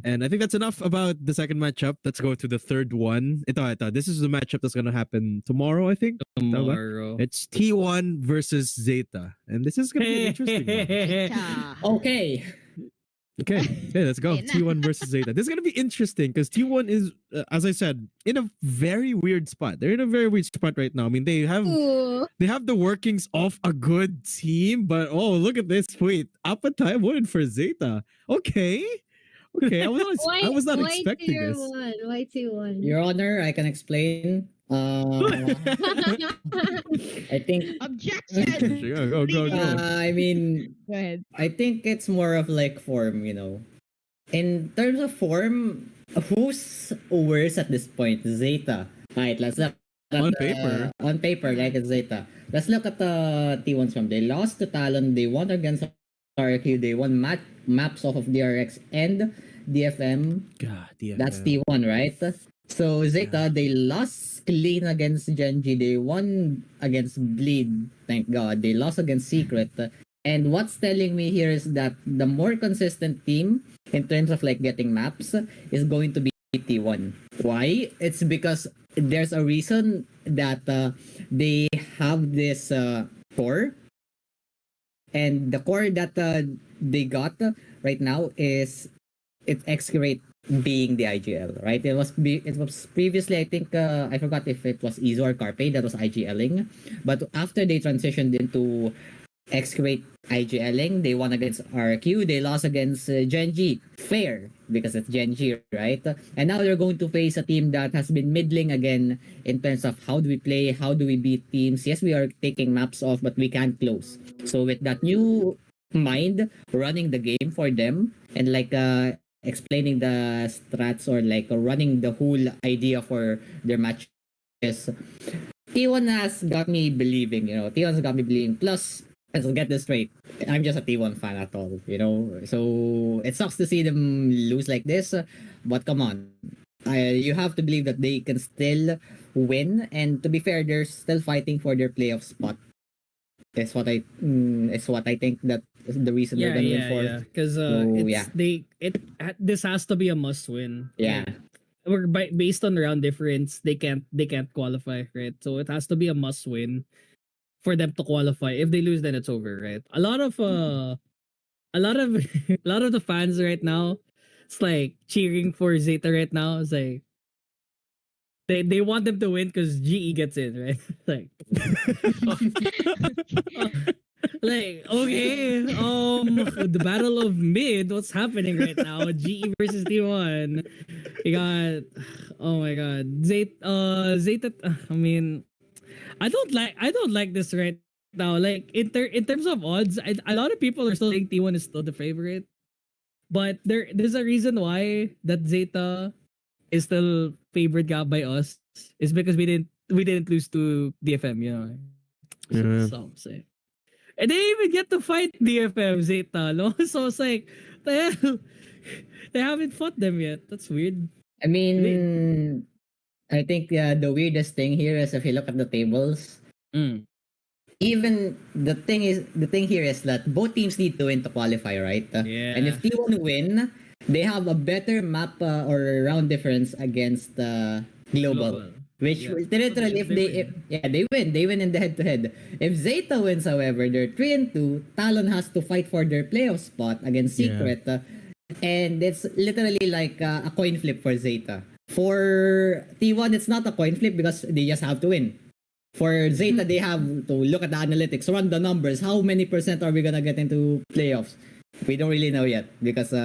And I think that's enough about the second matchup. Let's go to the third one. Ito. This is the matchup that's gonna happen tomorrow, I think. Tama ba? Tomorrow. It's T1 versus Zeta. And this is gonna be an interesting one. Aita. Okay. Okay, let's go. Ayun na. T1 versus Zeta. This is gonna be interesting because T1 is, as I said, in a very weird spot. They're in a very weird spot right now. I mean, they have Ooh. the workings of a good team, but oh, look at this. Wait, Apatay voted for Zeta. Okay, I was not Why expecting tier this. one? Why tier one? Your Honor, I can explain. I think Objection. Yeah, go. I mean, Go ahead. I think it's more of like form, you know. In terms of form, who's worse at this point? Zeta. Alright, let's look at On the- paper. On paper, like it's Zeta. Let's look at the T1's form. They lost to Talon. They won against RQ. They won maps off of DRX and DFM. God, DFM. That's T1, right? So Zeta, they lost clean against Genji. They won against Bleed. Thank God. They lost against Secret. And what's telling me here is that the more consistent team in terms of like getting maps is going to be T1. Why? It's because there's a reason that they have this core. And the core that they got right now is it's X-Rate being the IGL, right? It was previously, I think I forgot if it was Izo or Carpe that was IGLing, but after they transitioned into X-Rate IGLing, they won against RQ, they lost against Genji. Fair, because it's Genji, right? And now they're going to face a team that has been middling again in terms of how do we play, how do we beat teams. Yes, we are taking maps off, but we can't close. So with that new Mind running the game for them and like explaining the strats or like running the whole idea for their matches. T1 has got me believing, T1's got me believing. Plus, let's get this straight. I'm just a T1 fan at all, So it sucks to see them lose like this, but come on. You have to believe that they can still win, and to be fair, they're still fighting for their playoff spot. Is what I think that is the reason they're gonna win for. Because yeah. this has to be a must win. Yeah. Or based on round difference, they can't qualify, right? So it has to be a must win for them to qualify. If they lose, then it's over, right? A lot of a lot of the fans right now, it's like cheering for Zeta right now. It's like they want them to win because GE gets in, right? like, like okay, the battle of mid. What's happening right now? GE versus T1. You got, oh my god, Zeta. I mean, I don't like this right now. Like in terms of odds, a lot of people are still saying T1 is still the favorite, but there's a reason why that Zeta is still favored by us is because we didn't lose to DFM, Yeah. So I'm saying. And they even get to fight DFM Zeta, no? So it's like, the hell? They haven't fought them yet. That's weird. I mean, I think the weirdest thing here is if you look at the tables, Mm. even the thing here is that both teams need to win to qualify, right? Yeah. And if T1 win, they have a better map or round difference against Global. Which Yeah. literally, So they win in the head-to-head. If Zeta wins, however, they're 3-2. Talon has to fight for their playoff spot against Yeah. Secret, and it's literally like a coin flip for Zeta. For T1, it's not a coin flip because they just have to win. For Zeta, they have to look at the analytics, run the numbers. How many percent are we gonna get into playoffs? We don't really know yet because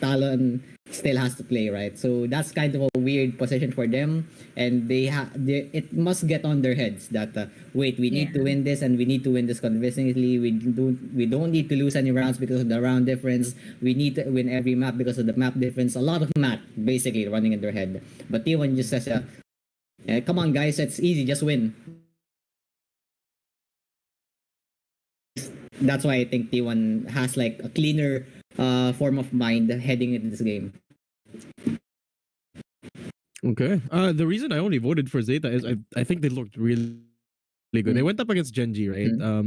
Talon still has to play, right? So that's kind of a weird position for them, and it must get on their heads that wait, we need to win this, and we need to win this convincingly. We don't need to lose any rounds because of the round difference. We need to win every map because of the map difference. A lot of math basically running in their head. But T1 just says, come on guys, it's easy, just win. That's why I think T1 has like a cleaner form of mind heading into this game. Okay. The reason I only voted for Zeta is I think they looked really good. They went up against Genji, right? I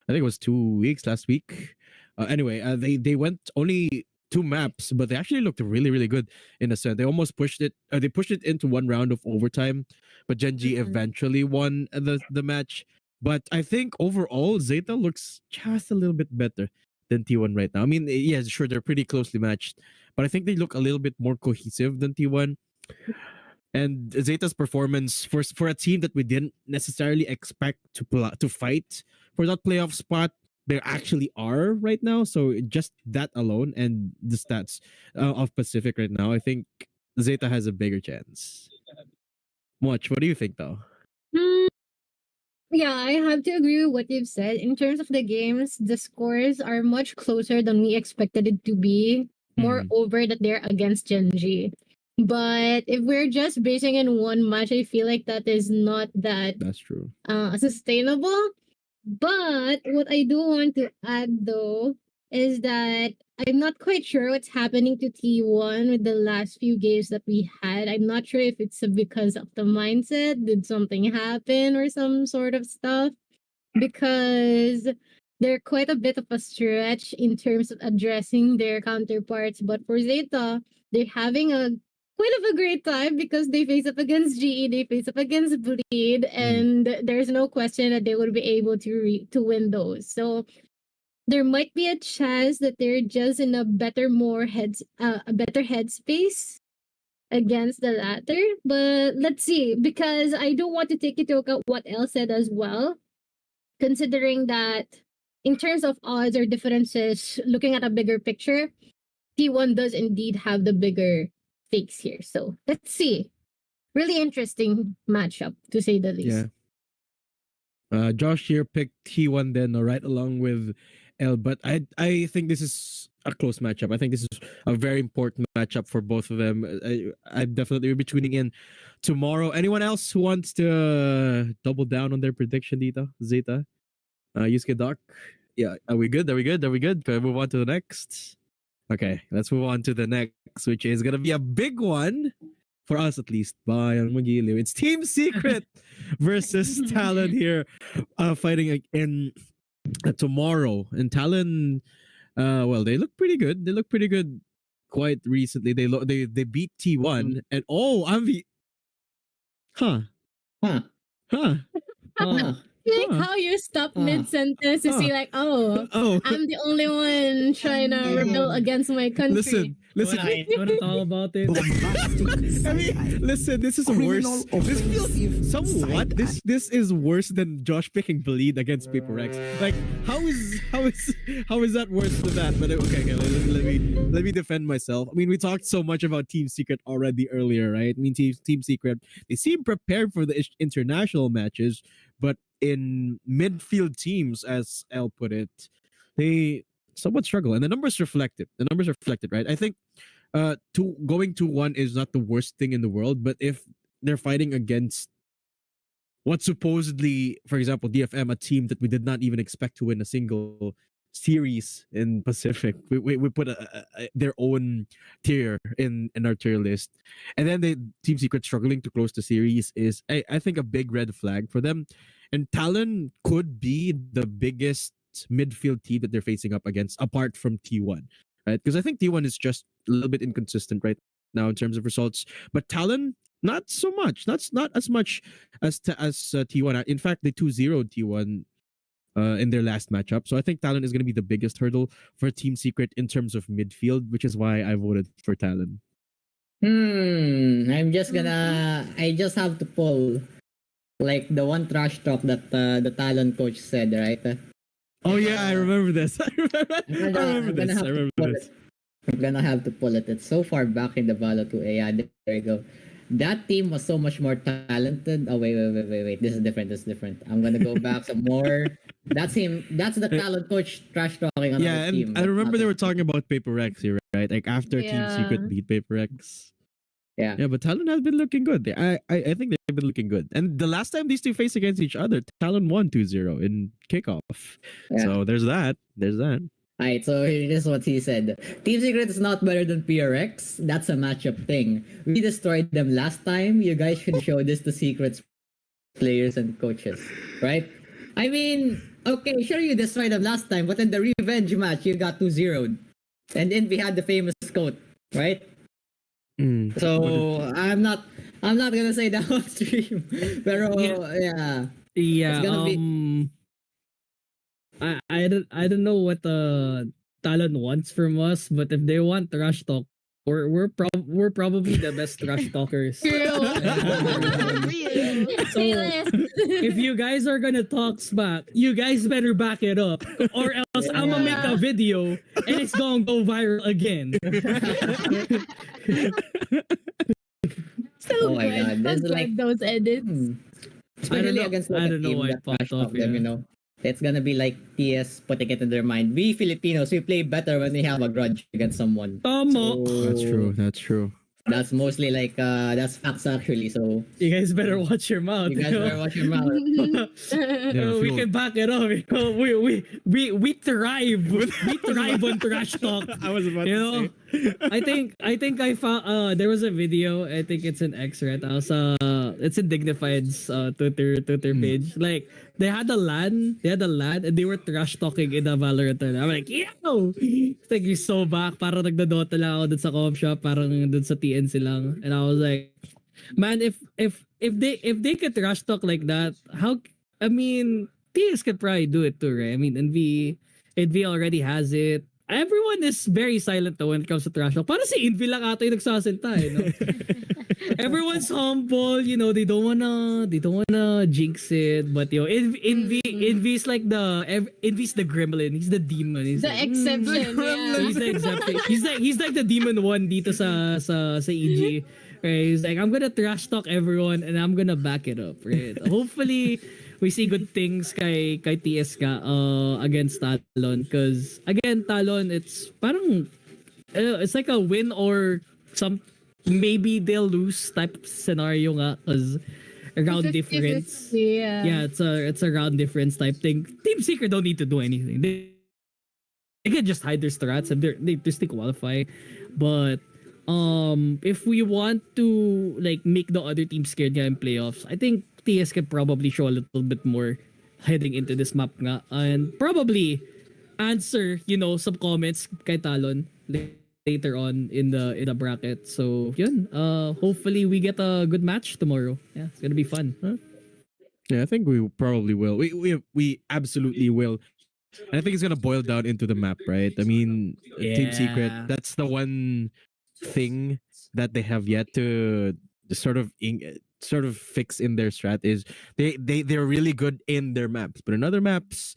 think it was 2 weeks last week. Anyway, they went only 2 maps, but they actually looked really really good in a sense. They almost pushed it. They pushed it into one round of overtime, but Genji eventually won the match. But I think overall Zeta looks just a little bit better than T1 right now. I mean, yeah, sure they're pretty closely matched, but I think they look a little bit more cohesive than T1. And Zeta's performance for a team that we didn't necessarily expect to fight for that playoff spot, they actually are right now. So just that alone and the stats of Pacific right now, I think Zeta has a bigger chance. Much. What do you think, though? Hmm, yeah, I have to agree with what you've said. In terms of the games, the scores are much closer than we expected it to be. Moreover, that they're against Genji. But if we're just basing in one match, I feel like that is not that That's true. sustainable. But what I do want to add though is that I'm not quite sure what's happening to T1 with the last few games that we had. I'm not sure if it's because of the mindset. Did something happen or some sort of stuff? Because they're quite a bit of a stretch in terms of addressing their counterparts. But for Zeta, they're having a quite of a great time because they face up against GE, they face up against Bleed, and there's no question that they would be able to win those. So there might be a chance that they're just in a better headspace against the latter. But let's see, because I do want to take into account what Elle said as well, considering that in terms of odds or differences, looking at a bigger picture, T1 does indeed have the bigger stakes here. So let's see. Really interesting matchup, to say the least. Yeah. Josh here picked T1 then, right along with L, but I think this is a close matchup. I think this is a very important matchup for both of them. I definitely will be tuning in tomorrow. Anyone else who wants to double down on their prediction, Dita? Zeta? Yusuke Doc? Yeah, are we good? Are we good? Are we good? Can we move on to the next? Okay, let's move on to the next, which is gonna be a big one for us at least. Bayan Magiliw. It's Team Secret versus Talon here, fighting in tomorrow. And Talon, well, they look pretty good. They look pretty good quite recently. They beat T1 and Amvi. Huh. Huh. Huh. Huh. Like Huh. how you stop Huh. mid sentence to Huh. say like, oh, Oh. I'm the only one trying to rebel against my country. Listen. Wanna talk about it? I mean, listen, this is worse. This feels somewhat. This is worse than Josh picking bleed against Paper X. Like, how is that worse than that? But okay, let me defend myself. I mean, we talked so much about Team Secret already earlier, right? I mean, Team Secret, they seem prepared for the international matches, but in midfield teams, as L put it, they somewhat struggle, and the numbers reflect it. The numbers reflect it, right? I think going 2-1 is not the worst thing in the world, but if they're fighting against what supposedly, for example, DFM, a team that we did not even expect to win a single series in Pacific, we put their own tier in our tier list, and then the Team Secret struggling to close the series is, I think, a big red flag for them. And Talon could be the biggest midfield team that they're facing up against, apart from T1, right? Because I think T1 is just a little bit inconsistent right now in terms of results, but Talon, not so much. That's not as much as T1. In fact, they 2-0 T1 in their last matchup. So I think Talon is going to be the biggest hurdle for Team Secret in terms of midfield, which is why I voted for Talon. I just have to pull like the one trash talk that the Talon coach said, right? Oh yeah, I remember this. I remember this. I'm gonna have to pull it. It's so far back in the Valo 2A. Yeah, there you go. That team was so much more talented. Oh wait. This is different. I'm gonna go back some more. That's him. That's the talent coach trash talking on Yeah, the team. and I remember they were talking about Paper X here, right? Like after Team Yeah. Secret beat Paper X. Yeah. Yeah, but Talon has been looking good. I think they've been looking good. And the last time these two faced against each other, Talon won 2-0 in kickoff. Yeah. So there's that. Alright, so here's what he said. Team Secret is not better than PRX. That's a matchup thing. We destroyed them last time. You guys should show this to Secret's players and coaches. Right? I mean, okay, sure you destroyed them last time, but in the revenge match, you got 2-0'd. And then we had the famous quote, right? So I'm not gonna say that on stream. Pero yeah. Yeah, It's gonna I don't know what Talon wants from us, but if they want trash talk, we're probably the best trash talkers. So if you guys are gonna talk smack, you guys better back it up, or else I'm gonna make a video and it's gonna go viral again. So Oh my good. God, So this is good, like- those edits. Especially know- against I like a don't know team why that it popped trash off, talk them, yeah. you know. It's gonna be like TS putting it in their mind. We Filipinos, we play better when we have a grudge against someone. Tama. That's true. That's mostly like that's facts actually. So You guys better watch your mouth. you guys better watch your mouth. Yeah, We can back it up. We thrive. We thrive on trash talk. I was about You to know, say. I think I found there was a video. I think it's an X, right? It's in Dignified's Twitter page. Like they had a LAN, and they were trash talking in the Valorant. I'm like, yo, it's like you're so back. Parang nagdodota lang ako dun sa com shop, parang dun sa TNC lang, and I was like, man, if they could trash talk like that, how? I mean, TS could probably do it too, right? I mean, Envy already has it. Everyone is very silent though when it comes to trash talk. Para si Envy lang ata yung nagsasalita, you know? Everyone's humble, you know, they don't wanna jinx it, but you know, Envy's like Envy's the gremlin, he's the demon, he's The like, exception. Yeah. he's the exception. He's like the demon one dito sa EG. Right? He's like, I'm gonna trash talk everyone and I'm gonna back it up, right? Hopefully we see good things kay TS ka against Talon, because again Talon, it's parang it's like a win or some, maybe they'll lose type of scenario nga, because round difference. 50-50, yeah. Yeah, it's a round difference type thing. Team Secret don't need to do anything. They can just hide their strats and they still qualify. But if we want to like make the other team scared nga in playoffs, I think TS can probably show a little bit more heading into this map nga, and probably answer, some comments kay Talon later on in the bracket. So yun, hopefully we get a good match tomorrow. Yeah, it's gonna be fun. Yeah, I think we probably will. We absolutely will. And I think it's gonna boil down into the map, right? I mean, Team Secret. Yeah. That's the one thing that they have yet to sort of fix in their strat is they're really good in their maps, but in other maps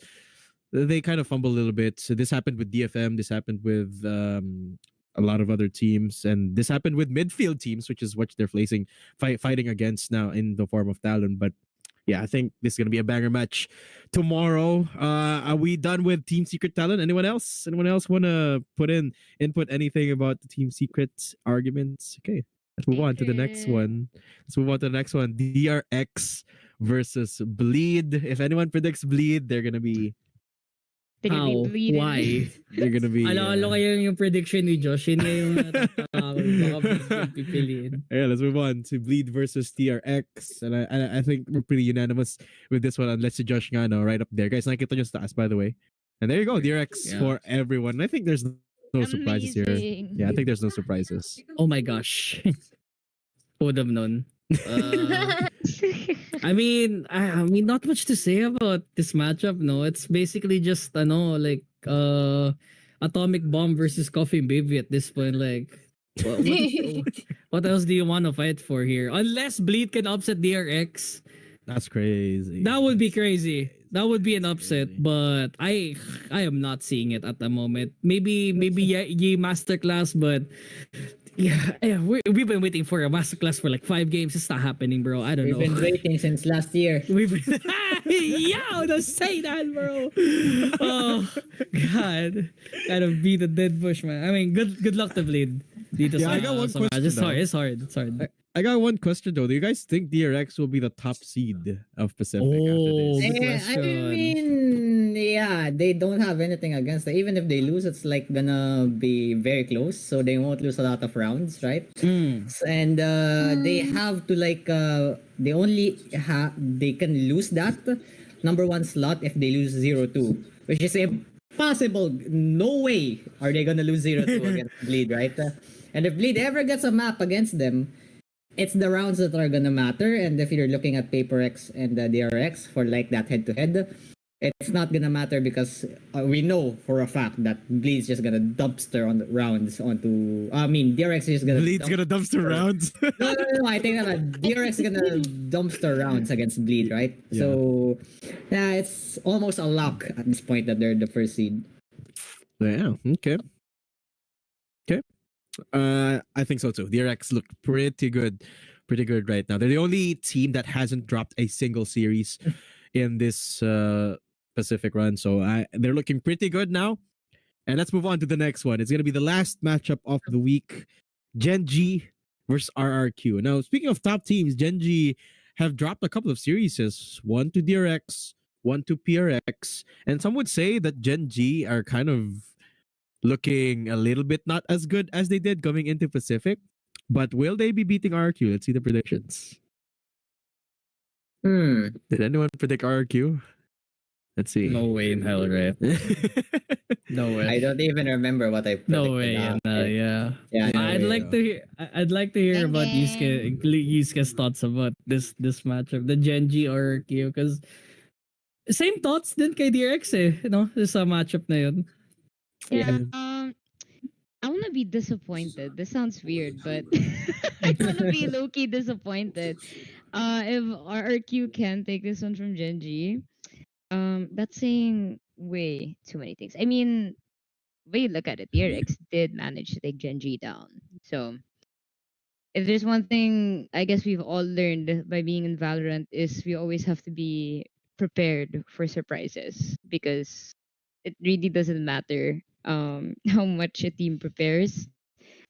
they kind of fumble a little bit. So this happened with DFM. This happened with a lot of other teams, and this happened with midfield teams, which is what they're fighting against now in the form of Talon. But yeah, I think this is gonna be a banger match tomorrow. Are we done with Team Secret Talent? Anyone else? Anyone else wanna input anything about the Team Secret arguments? Okay, let's move on to the next one. Let's move on to the next one. DRX versus Bleed. If anyone predicts Bleed, they're gonna be They're gonna be How? bleeding. Why? they're gonna be. Alalo kayo yung prediction ni Josh. Yun nga yung baka pipiliin. Yeah, let's move on to Bleed versus TRX. And I think we're pretty unanimous with this one, unless you Josh nga, no, right up there. Guys, nakita nyo sa taas, by the way. And there you go, DRX Yeah. for everyone. I think there's no surprises here. Amazing. Yeah, I think there's no surprises. Oh my gosh. Would have known. I mean, not much to say about this matchup. No, it's basically just like atomic bomb versus coffee baby at this point. Like, what else do you want to fight for here? Unless Bleed can upset DRX, That's crazy. that would be crazy. That would be an That's upset, crazy. but I am not seeing it at the moment. Maybe Yi masterclass, but yeah, we've been waiting for a masterclass for like 5 games. It's not happening, bro. I don't We've know. been waiting since last year. We've been yo, don't say that, bro. Oh God, gotta beat the dead bush, man. I mean, good luck to Bleed. Dito Yeah, sa, I got one sa question, match. It's hard. though. It's hard. It's hard. I got one question though. Do you guys think DRX will be the top seed of Pacific Oh, after good this? I question. mean, yeah, they don't have anything against it. Even if they lose, it's like gonna be very close, so they won't lose a lot of rounds, right? Mm. And they have to like they can lose that number 1 slot if they lose 0-2, which is impossible. No way are they gonna lose 0-2 against Bleed, right? And if Bleed ever gets a map against them, it's the rounds that are gonna matter. And if you're looking at Paper X and DRX for like that head to head, it's not gonna matter because we know for a fact that Bleed's just gonna dumpster on the rounds onto. I mean, DRX is just gonna. Bleed's gonna dumpster rounds. No. I think that DRX is gonna dumpster rounds against Bleed, right? Yeah. So, yeah, it's almost a lock at this point that they're the first seed. Yeah. Okay. Okay. I think so too. DRX look pretty good right now. They're the only team that hasn't dropped a single series in this Pacific run, so they're looking pretty good now. And let's move on to the next one. It's gonna be the last matchup of the week: Genji versus RRQ. Now, speaking of top teams, Genji have dropped a couple of series, one to DRX, one to PRX, and some would say that Genji are kind of looking a little bit not as good as they did coming into Pacific. But will they be beating RRQ? Let's see the predictions. Did anyone predict RRQ? Let's see. No way in hell, right? No way. I don't even remember what I predicted. No way. now. Yeah. Yeah, no I'd way. like to hear. I'd like to hear about Yusuke's thoughts about this matchup, the Genji or Kyo, because same thoughts din kay DRX sa matchup na yun. Yeah. I wanna be disappointed. This sounds weird, but I wanna be low key disappointed. If RRQ can take this one from Genji, that's saying way too many things. I mean, when you look at it, DRX did manage to take Genji down. So if there's one thing I guess we've all learned by being in Valorant is we always have to be prepared for surprises because it really doesn't matter how much a team prepares.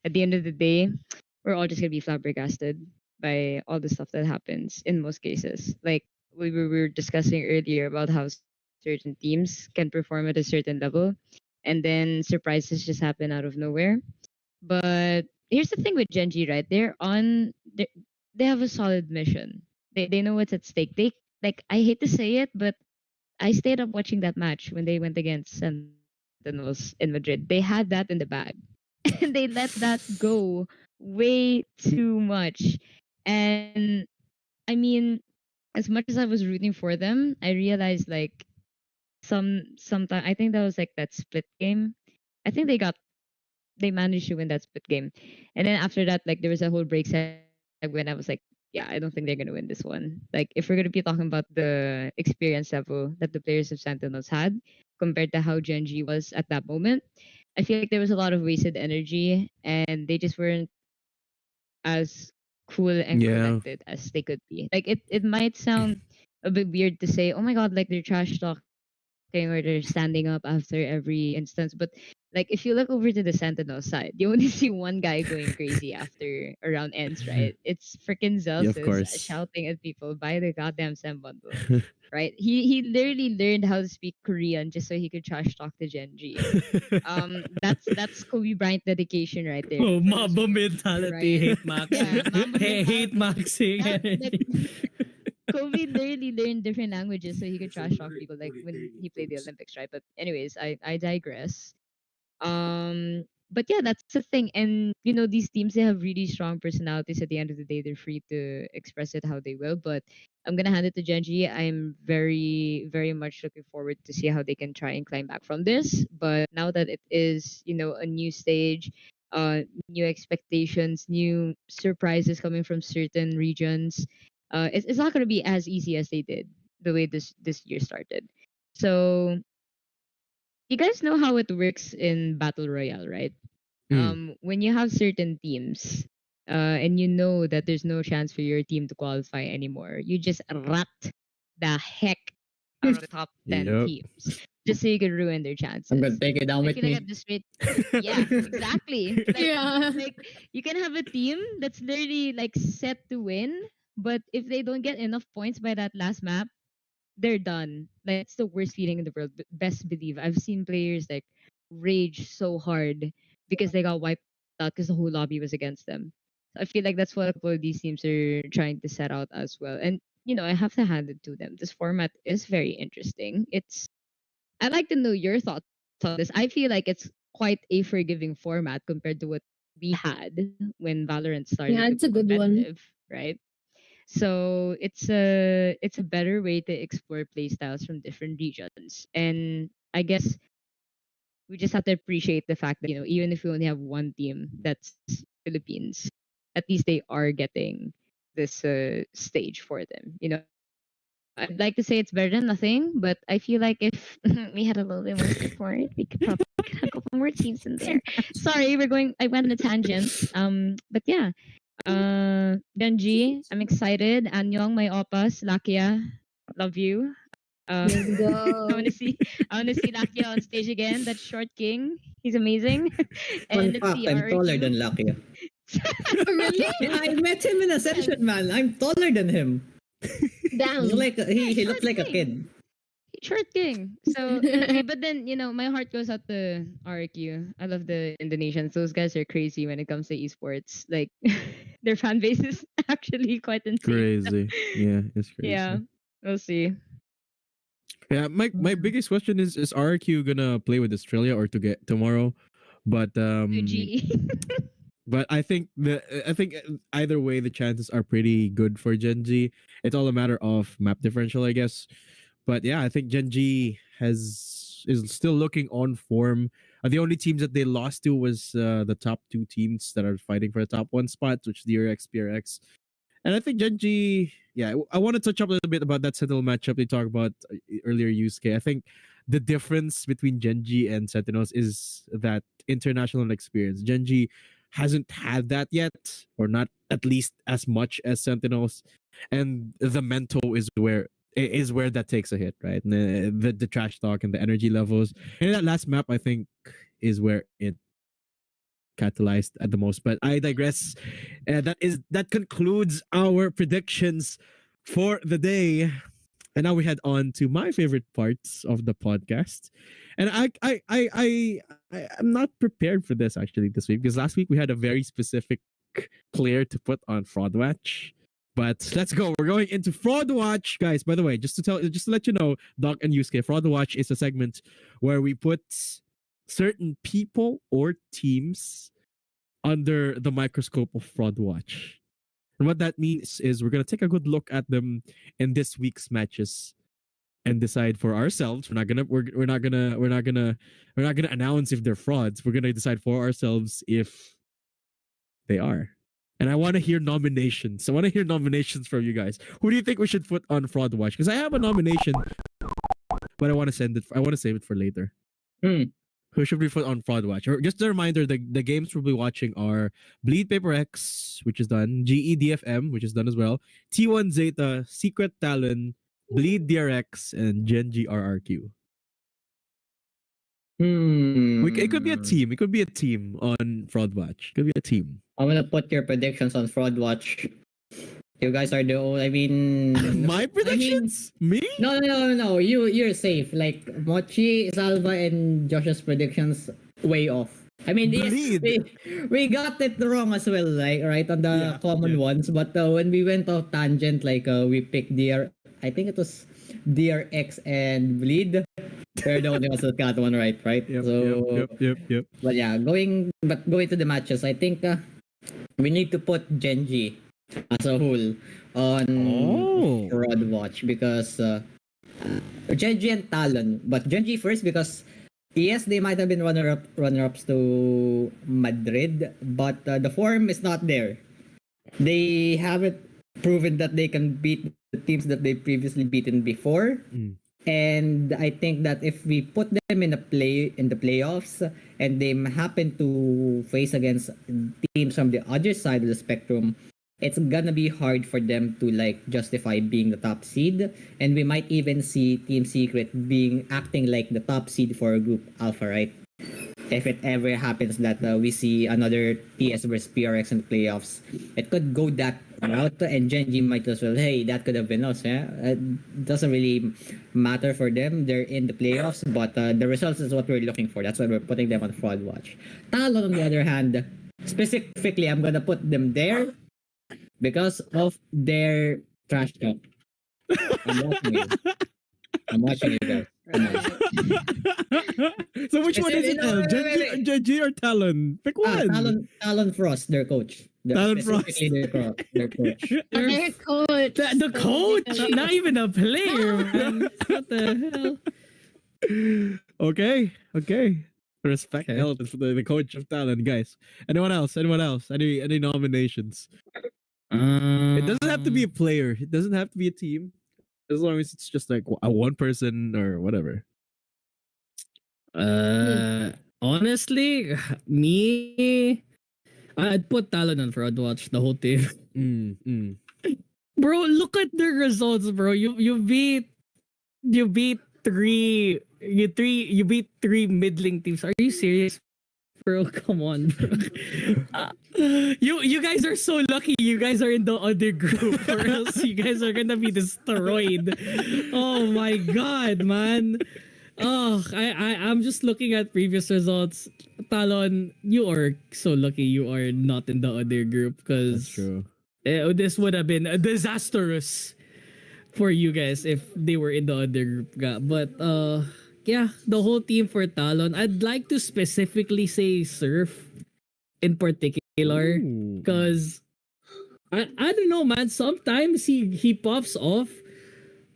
At the end of the day, we're all just gonna be flabbergasted by all the stuff that happens in most cases. Like we were discussing earlier about how certain teams can perform at a certain level, and then surprises just happen out of nowhere. But here's the thing with Genji, right? They have a solid mission. They know what's at stake. They like I hate to say it, but I stayed up watching that match when they went against Sentinels in Madrid. They had that in the bag. And they let that go way too much. And I mean, as much as I was rooting for them, I realized like sometime I think that was like that split game. I think they managed to win that split game. And then after that, like there was a whole break segment. I was like, yeah, I don't think they're gonna win this one. Like if we're gonna be talking about the experience level that the players of Sentinels had compared to how Genji was at that moment, I feel like there was a lot of wasted energy and they just weren't as cool and Yeah. collected as they could be. Like it might sound a bit weird to say, oh my god, like they're trash talking or they're standing up after every instance, but like if you look over to the Sentinel side, you only see one guy going crazy after a round ends, right? It's freaking Yeah, of Zelsus course. shouting at people, buy the goddamn Sem bundle. Right? He literally learned how to speak Korean just so he could trash talk to Genji. That's Kobe Bryant dedication right there. Oh, For Mamba those mentality, right? hate maxing. Yeah, Mamba Hate mentality. maxing That energy. Kobe literally learned different languages so he could trash talk people like when he played the Olympics, right? But anyways, I digress. But yeah, that's the thing. And you know, these teams they have really strong personalities. At the end of the day, they're free to express it how they will. But I'm gonna hand it to Genji. I'm very, very much looking forward to see how they can try and climb back from this. But now that it is, you know, a new stage, new expectations, new surprises coming from certain regions, it's not gonna be as easy as they did the way this year started. So you guys know how it works in battle royale, right? Mm. When you have certain teams, and you know that there's no chance for your team to qualify anymore, you just rat the heck out of the top 10 Yep. teams just so you can ruin their I'm gonna chances. take it down I with feel like me. at this rate, yeah, exactly. Yeah. Like you can have a team that's literally like set to win, but if they don't get enough points by that last map, they're done. Like it's the worst feeling in the world. Best believe I've seen players like rage so hard because they got wiped out because the whole lobby was against them. So I feel like that's what a couple of these teams are trying to set out as well. And you know, I have to hand it to them. This format is very interesting. I'd like to know your thoughts on this. I feel like it's quite a forgiving format compared to what we had when Valorant started Yeah, to it's go a good one. competitive, right? So it's a better way to explore playstyles from different regions. And I guess we just have to appreciate the fact that, you know, even if we only have one team that's Philippines, at least they are getting this stage for them. You know, I'd like to say it's better than nothing, but I feel like if we had a little bit more support, we could probably get a couple more teams in there. Sorry, I went on a tangent. But yeah, Genji, I'm excited. Anyong, my opas, Lakia, love you. Let's I go. want to see, I want to see Lakia on stage again. That short king, he's amazing. Fun And let's fact, see I'm taller RRQ. than Lucky. Really? Yeah, I met him in a session, man. I'm taller than him. He's Damn. like he looks Short like a king. kid. Short king. So let's see. But then, you know, my heart goes out to RQ. I love the Indonesians. Those guys are crazy when it comes to esports. Like their fan base is actually quite insane. Crazy. Yeah, it's Yeah. crazy. We'll see. Yeah, my biggest question is RQ gonna play with Australia or to get tomorrow? But 2G. I think either way the chances are pretty good for Genji. It's all a matter of map differential, I guess. But yeah, I think Genji has is still looking on form. The only teams that they lost to was the top two teams that are fighting for the top one spot, which is DRX, PRX. And I think Genji, yeah, I want to touch up a little bit about that Sentinel matchup they talked about earlier, Yusuke. I think the difference between Genji and Sentinels is that international experience. Genji hasn't had that yet, or not at least as much as Sentinels. And the mental is where is where that takes a hit, right? And the trash talk and the energy levels. And that last map, I think, is where it catalyzed at the most. But I digress. That concludes our predictions for the day. And now we head on to my favorite parts of the podcast. And I'm not prepared for this actually this week, because last week we had a very specific player to put on Fraud Watch. But let's go. We're going into Fraud Watch, guys. By the way, just to let you know, Doc and Yusuke, Fraud Watch is a segment where we put certain people or teams under the microscope of Fraud Watch. And what that means is we're gonna take a good look at them in this week's matches and decide for ourselves. We're not gonna announce if they're frauds. We're gonna decide for ourselves if they are. And I want to hear nominations. I want to hear nominations from you guys. Who do you think we should put on Fraud Watch? Because I have a nomination, but I want to save it for later. Who should we put on Fraud Watch? Or just a reminder, the games we'll be watching are Bleed Paper X, which is done, GEDFM, which is done as well, T1 Zeta, Secret Talon, Bleed DRX, and Genji RRQ. It could be a team. It could be a team on Fraud Watch. It could be a team. I'm gonna put your predictions on Fraud Watch. You guys are the old. I mean, My predictions? Me? No. You're safe. Like Mochi, Salva, and Josh's predictions way off. I mean, yes, we got it wrong as well, like right on the common ones. But when we went off tangent, like we picked I think it was DRX and Bleed. They're the only ones that got one right? Yep. But yeah, going to the matches, I think we need to put Genji as a whole on Fraud Watch, because Genji and Talon, but Genji first because yes, they might have been runner-ups to Madrid, but the form is not there. They haven't proven that they can beat the teams that they previously beaten before. And I think that if we put them in the playoffs and they happen to face against teams from the other side of the spectrum, it's gonna be hard for them to like justify being the top seed, and we might even see Team Secret acting like the top seed for Group Alpha, right? If it ever happens that we see another TS versus PRX in the playoffs, it could go that route, and Genji might as well, hey, that could have been us. Yeah, it doesn't really matter for them. They're in the playoffs, but the results is what we're looking for. That's why we're putting them on Fraud Watch. Talon, on the other hand, specifically, I'm gonna put them there because of their trash talk. I'm watching you guys. So which one is it? Genji or Talon? Pick one. Talon Frost, their coach. Talon Frost. Their coach. Their coach. The coach, not even a player, man. What the hell? Okay. Respect the coach of Talon, guys. Anyone else? Any nominations? It doesn't have to be a player. It doesn't have to be a team. As long as it's just like a one person or whatever. Honestly, me, I'd put Talon on Fraud Watch, the whole team. Bro, look at the results, bro. You beat three middling teams. Are you serious? Bro, come on, bro. You guys are so lucky. You guys are in the other group, or else you guys are gonna be destroyed. Oh my god, man. Oh, I'm just looking at previous results. Talon, you are so lucky you are not in the other group, because this would have been disastrous for you guys if they were in the other group. But yeah, the whole team for Talon. I'd like to specifically say Surf in particular, because I don't know, man. Sometimes he pops off,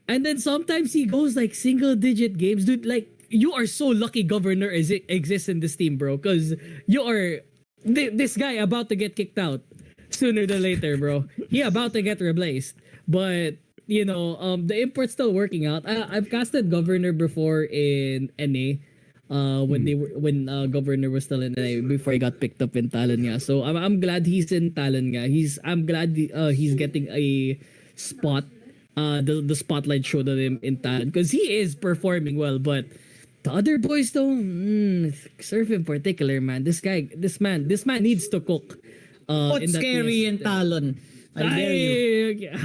and then sometimes he goes like single digit games, dude. Like, you are so lucky Governor exists in this team, bro, because you are this guy about to get kicked out sooner than later, bro. He about to get replaced, but you know, the import's still working out. I've casted Governor before in NA, when Governor was still in NA before he got picked up in Talon nga. So I'm glad he's in Talon nga. I'm glad he's getting a spot the spotlight showed on him in talent because he is performing well, but the other boys though, Surf in particular, man, this man needs to cook. What's in that scary in PS. Talon? I dare you. I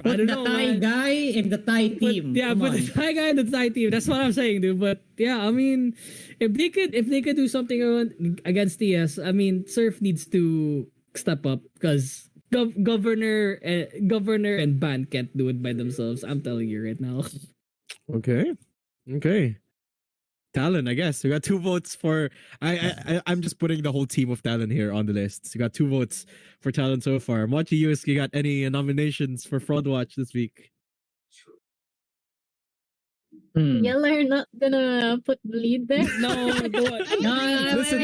Put don't the know, Thai man. guy in the Thai But team. yeah, Come but on. the Thai guy and the Thai team. That's what I'm saying, dude. But yeah, I mean, if they could do something against TS, I mean, Surf needs to step up because governor and band can't do it by themselves. I'm telling you right now. Okay. Okay. Talon, I guess. We got 2 votes for I'm just putting the whole team of Talon here on the list. We got 2 votes for Talon so far. Mochi Yus, you got any nominations for Fraud Watch this week? Y'all are not gonna put bleed there. No, No, Listen.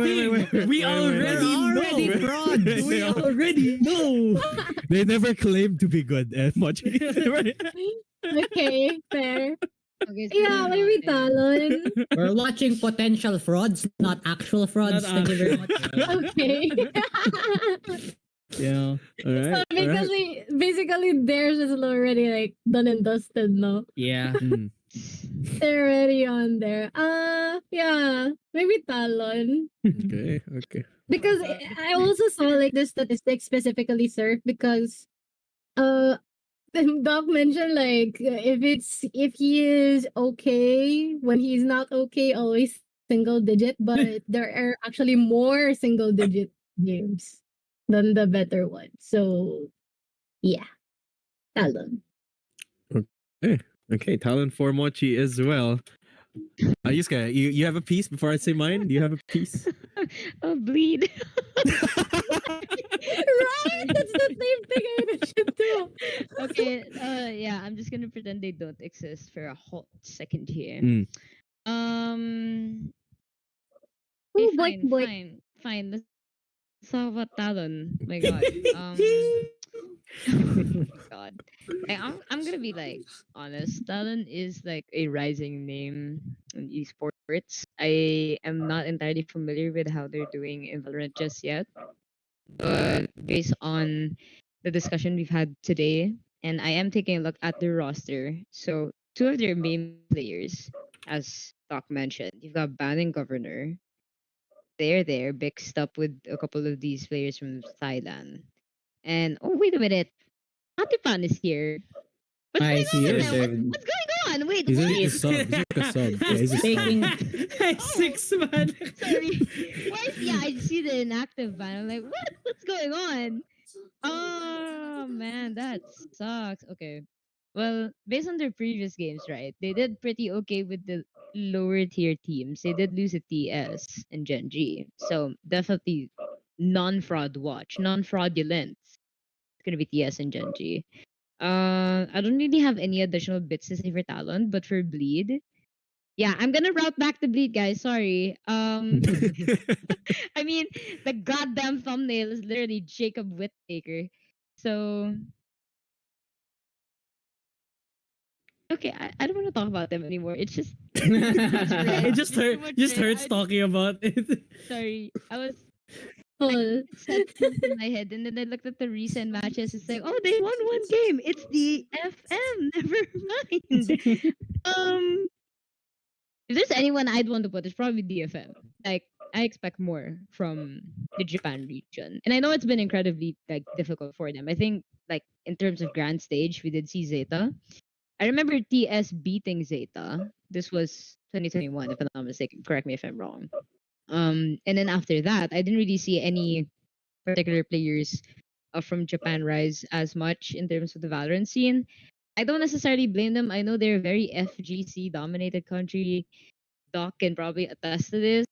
Wait. We already know. frauds. We already know. They never claimed to be good, Mochi. Okay, fair. Okay, so Yeah, maybe okay. Talon. We're watching potential frauds, not actual frauds. Not Thank you very much. Okay. Yeah. All right. Basically theirs is already like done and dusted, no? Yeah. They're already on there. Yeah, maybe Talon. Okay. Because I also saw like the statistics specifically Surf because uh Doc mentioned like if he is okay when he's not okay always single digit, but there are actually more single digit games than the better ones. So yeah, Talon. Okay, Talon for Mochi as well. Yusuke, you have a piece before I say mine? Do you have a piece? Oh, bleed. Right, that's the same thing I mentioned too. Okay, yeah, I'm just gonna pretend they don't exist for a hot second here. Mm. Okay, Ooh, boy, boy. fine. Let's talk about Talon. My God. Oh my God. I'm gonna be like honest. Talon is like a rising name in esports. I am not entirely familiar with how they're doing in Valorant just yet, but based on the discussion we've had today, and I am taking a look at their roster. So two of their main players, as Doc mentioned, you've got Ban and Governor. They're there, mixed up with a couple of these players from Thailand. And oh, wait a minute, Atipan is here. What's I going see on it. with them? What's going on? Wait, He's what? like a sub. He's like a sub. Yeah, he's a sub. Taking 6 man. Sorry. Why is, yeah, I see the inactive ban. I'm like, what? What's going on? Oh man, that sucks. Okay. Well, based on their previous games, right? They did pretty okay with the lower tier teams. They did lose at TS and Gen G. So definitely non-fraud watch. Non-fraudulent. It's gonna be TS and Gen G. I don't really have any additional bits to say for Talon, but for Bleed, yeah, I'm gonna route back to Bleed, guys. Sorry. I mean, the goddamn thumbnail is literally Jacob Whittaker. So okay, I don't want to talk about them anymore. It's just It just It's too much just red. hurts talking about it. Sorry. I was Full. set in my head, and then I looked at the recent matches. It's like, oh, they won one game. It's the FM. Never mind. If there's anyone I'd want to put, it's probably DFM. Like, I expect more from the Japan region, and I know it's been incredibly like difficult for them. I think like in terms of grand stage, we did see Zeta. I remember TS beating Zeta. This was 2021, if I'm not mistaken. Correct me if I'm wrong. And then after that, I didn't really see any particular players from Japan rise as much in terms of the Valorant scene. I don't necessarily blame them. I know they're a very FGC dominated country. Doc can probably attest to this.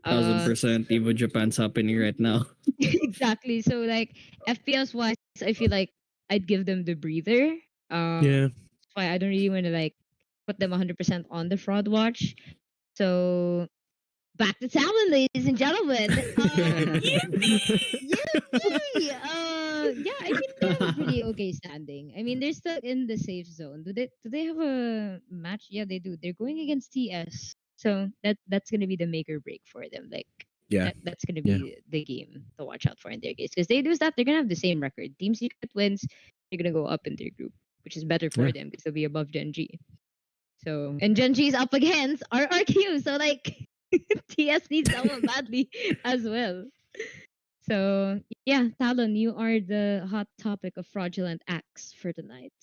1000% Evo Japan's happening right now. Exactly. So like FPS wise, I feel like I'd give them the breather. Yeah. That's why I don't really want to like put them 100% on the fraud watch. So back to Talon, ladies and gentlemen. Yippee! Yeah, I mean they have a pretty okay standing. I mean they're still in the safe zone. Do they have a match? Yeah, they do. They're going against TS. So that's gonna be the make or break for them. Like Yeah. that's gonna Yeah. be the game to watch out for in their case. Because they lose that, they're gonna have the same record. Team Secret wins, You're gonna go up in their group, which is better for Yeah. them because they'll be above Gen G. So and Gen G is up against RRQ, so like TS needs someone badly as well. So yeah, Talon, you are the hot topic of fraudulent acts for tonight.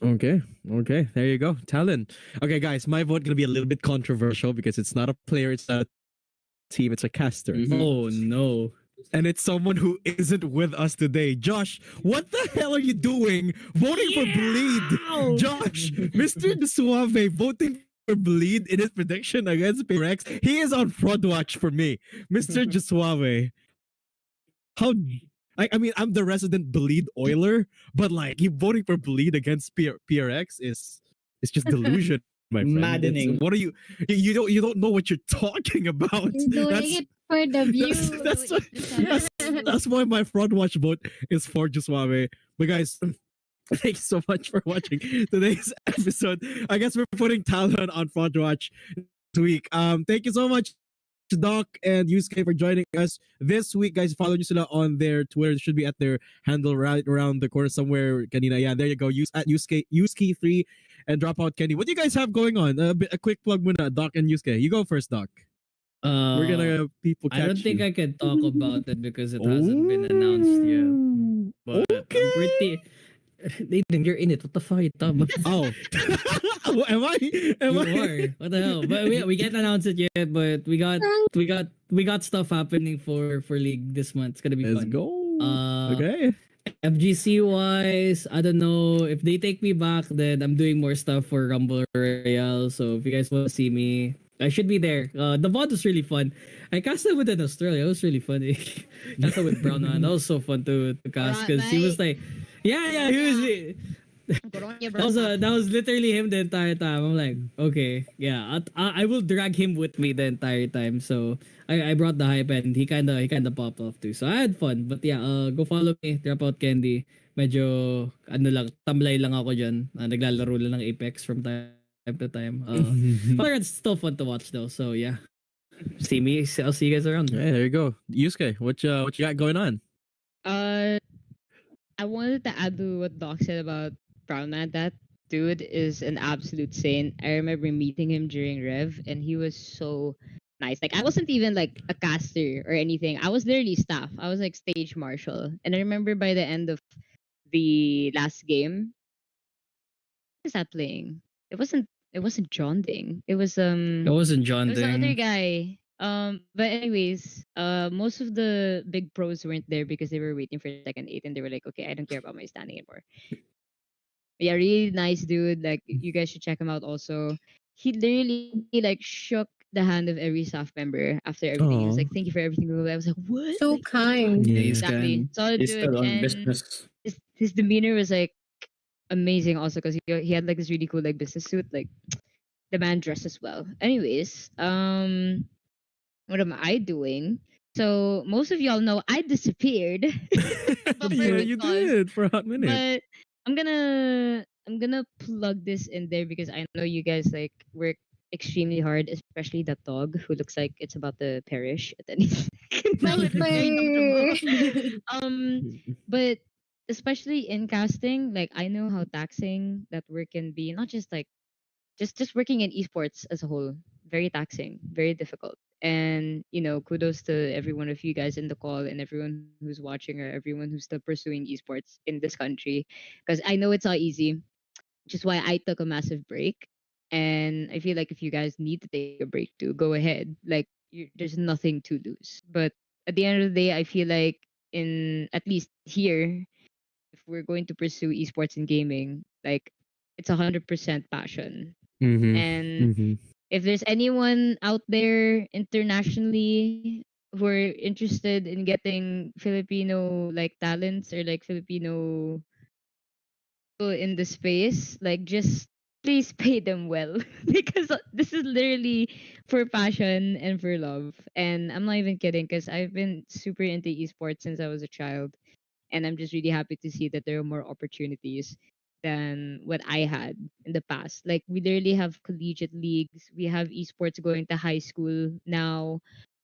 Okay. Okay. There you go. Talent. Okay, guys, my vote gonna be a little bit controversial because it's not a player, it's not a team, it's a caster. Mhm. Oh no. And it's someone who isn't with us today. Josh, what the hell are you doing voting for Bleed? Josh, Mr. De Suave voting for Bleed in his prediction against Pyrex. He is on fraud watch for me. Mr. De Suave. How I mean, I'm the resident Bleed Oiler, but like you voting for Bleed against PRX is just delusion, my friend. Maddening. What are you don't know what you're talking about. You're doing That's it for the view. that's why my fraud watch vote is for Juswave. But guys, thank you so much for watching today's episode. I guess we're putting Talon on fraud watch this week. Thank you so much, Doc and Yusuke, for joining us this week, guys. Follow nyo sila on their Twitter. It should be at their handle right around the corner somewhere. Kanina, yeah, there you go. Use at Yusuke3 and Dropout Kenny. What do you guys have going on? A quick plug, muna, Doc and Yusuke. You go first, Doc. We're gonna people catch I don't think you. I can talk about it because it hasn't been announced yet. But I'm pretty. Nathan, you're in it. What the fuck are you talking about? Oh, oh, am I? Am You I? are. What the hell? But we can't announce it yet. But we got stuff happening for League this month. It's gonna be Let's fun. go. Uh, Okay. FGC wise, I don't know if they take me back. Then I'm doing more stuff for Rumble Royale. So if you guys want to see me, I should be there. The VOD was really fun. I casted with in Australia. It was really funny. Casted with Brown Man. That was so fun to cast because he was like, yeah, he was. That was literally him the entire time. I'm like, okay, yeah, I will drag him with me the entire time. So I brought the hype and he kinda popped off too. So I had fun. But yeah, go follow me, Dropout Candy. Medyo ano lang, tamlay lang ako diyan. Naglalaro lang ng Apex from time to time. But it's still fun to watch though. So yeah, I'll see you guys around. Hey, there you go. Yusuke, what you got going on? I wanted to add to what Doc said about Brown Man. That dude is an absolute saint. I remember meeting him during Rev, and he was so nice. Like I wasn't even like a caster or anything. I was literally staff. I was like stage marshal, and I remember by the end of the last game, who was that playing? It wasn't. It wasn't John Ding. It was It wasn't John It was the other Ding. guy. But anyways, most of the big pros weren't there because they were waiting for second eight, and they were like, okay, I don't care about my standing anymore. But yeah, really nice dude. Like you guys should check him out. Also, he literally like shook the hand of every staff member after everything. He was Aw. like, thank you for everything. I was like, what? So Like, kind. Yeah. He's exactly, kind. solid He's dude, still on and business. his demeanor was like amazing. Also, because he had like this really cool like business suit. Like the man dresses well. Anyways, what am I doing? So most of y'all know I disappeared. Before Yeah, the you call. did for a hot minute. But I'm gonna plug this in there because I know you guys like work extremely hard, especially that dog who looks like it's about to perish at any second. Now it looks very comfortable. But especially in casting, like I know how taxing that work can be. Not just like just working in esports as a whole, very taxing, very difficult. And kudos to every one of you guys in the call and everyone who's watching or everyone who's still pursuing esports in this country, because I know it's not easy, which is why I took a massive break. And I feel like if you guys need to take a break too, go ahead. Like there's nothing to lose. But at the end of the day, I feel like in at least here, if we're going to pursue esports and gaming, like it's 100% passion. Mm-hmm. And Mm-hmm. if there's anyone out there internationally who are interested in getting Filipino like talents or like Filipino people in the space, like just please pay them well because this is literally for passion and for love. And I'm not even kidding because I've been super into esports since I was a child, and I'm just really happy to see that there are more opportunities than what I had in the past. Like we literally have collegiate leagues, we have esports going to high school now.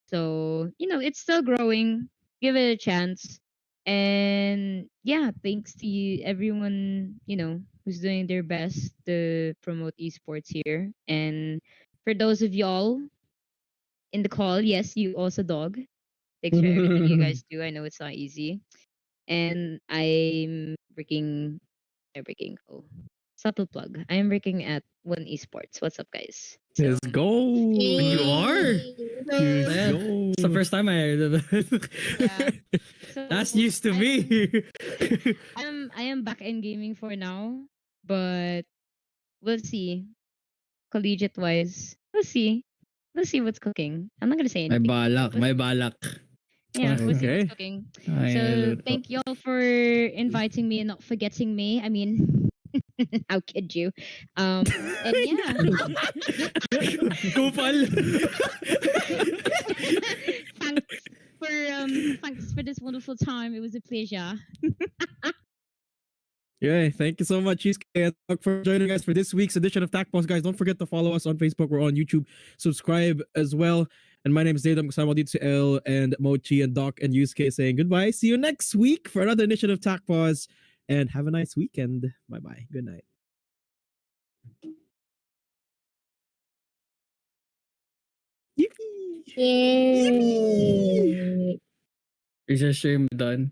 So, it's still growing. Give it a chance. And yeah, yeah, thanks to everyone, who's doing their best to promote esports here. And for those of y'all in the call, yes, you also dog. Thanks for everything you guys do. I know it's not easy. And I'm working. Oh, subtle plug. I'm working at One Esports. What's up, guys? So Let's go. You are? Let's Yeah, go. it's the first time I heard of it. yeah. So That's news to me. I am back in gaming for now, but we'll see. Collegiate wise, we'll see. We'll see what's cooking. I'm not gonna say May anything. balak, may balak. Yeah, we'll see what's Okay. cooking. Ay, So naluto. thank y'all for inviting me and not forgetting me. I mean, how could you? And yeah. Kupal. Thanks for this wonderful time. It was a pleasure. Yeah, thank you so much, Cheesecake, and Doc, for joining us for this week's edition of TAC Boss. Guys, don't forget to follow us on Facebook. We're on YouTube. Subscribe as well. And my name is Zadam Kasama dito si L and Mochi and Doc and Yusuke saying goodbye. See you next week for another edition of TAC Boss. And have a nice weekend. Bye-bye. Good night. Yippee! Yay! Is your stream done?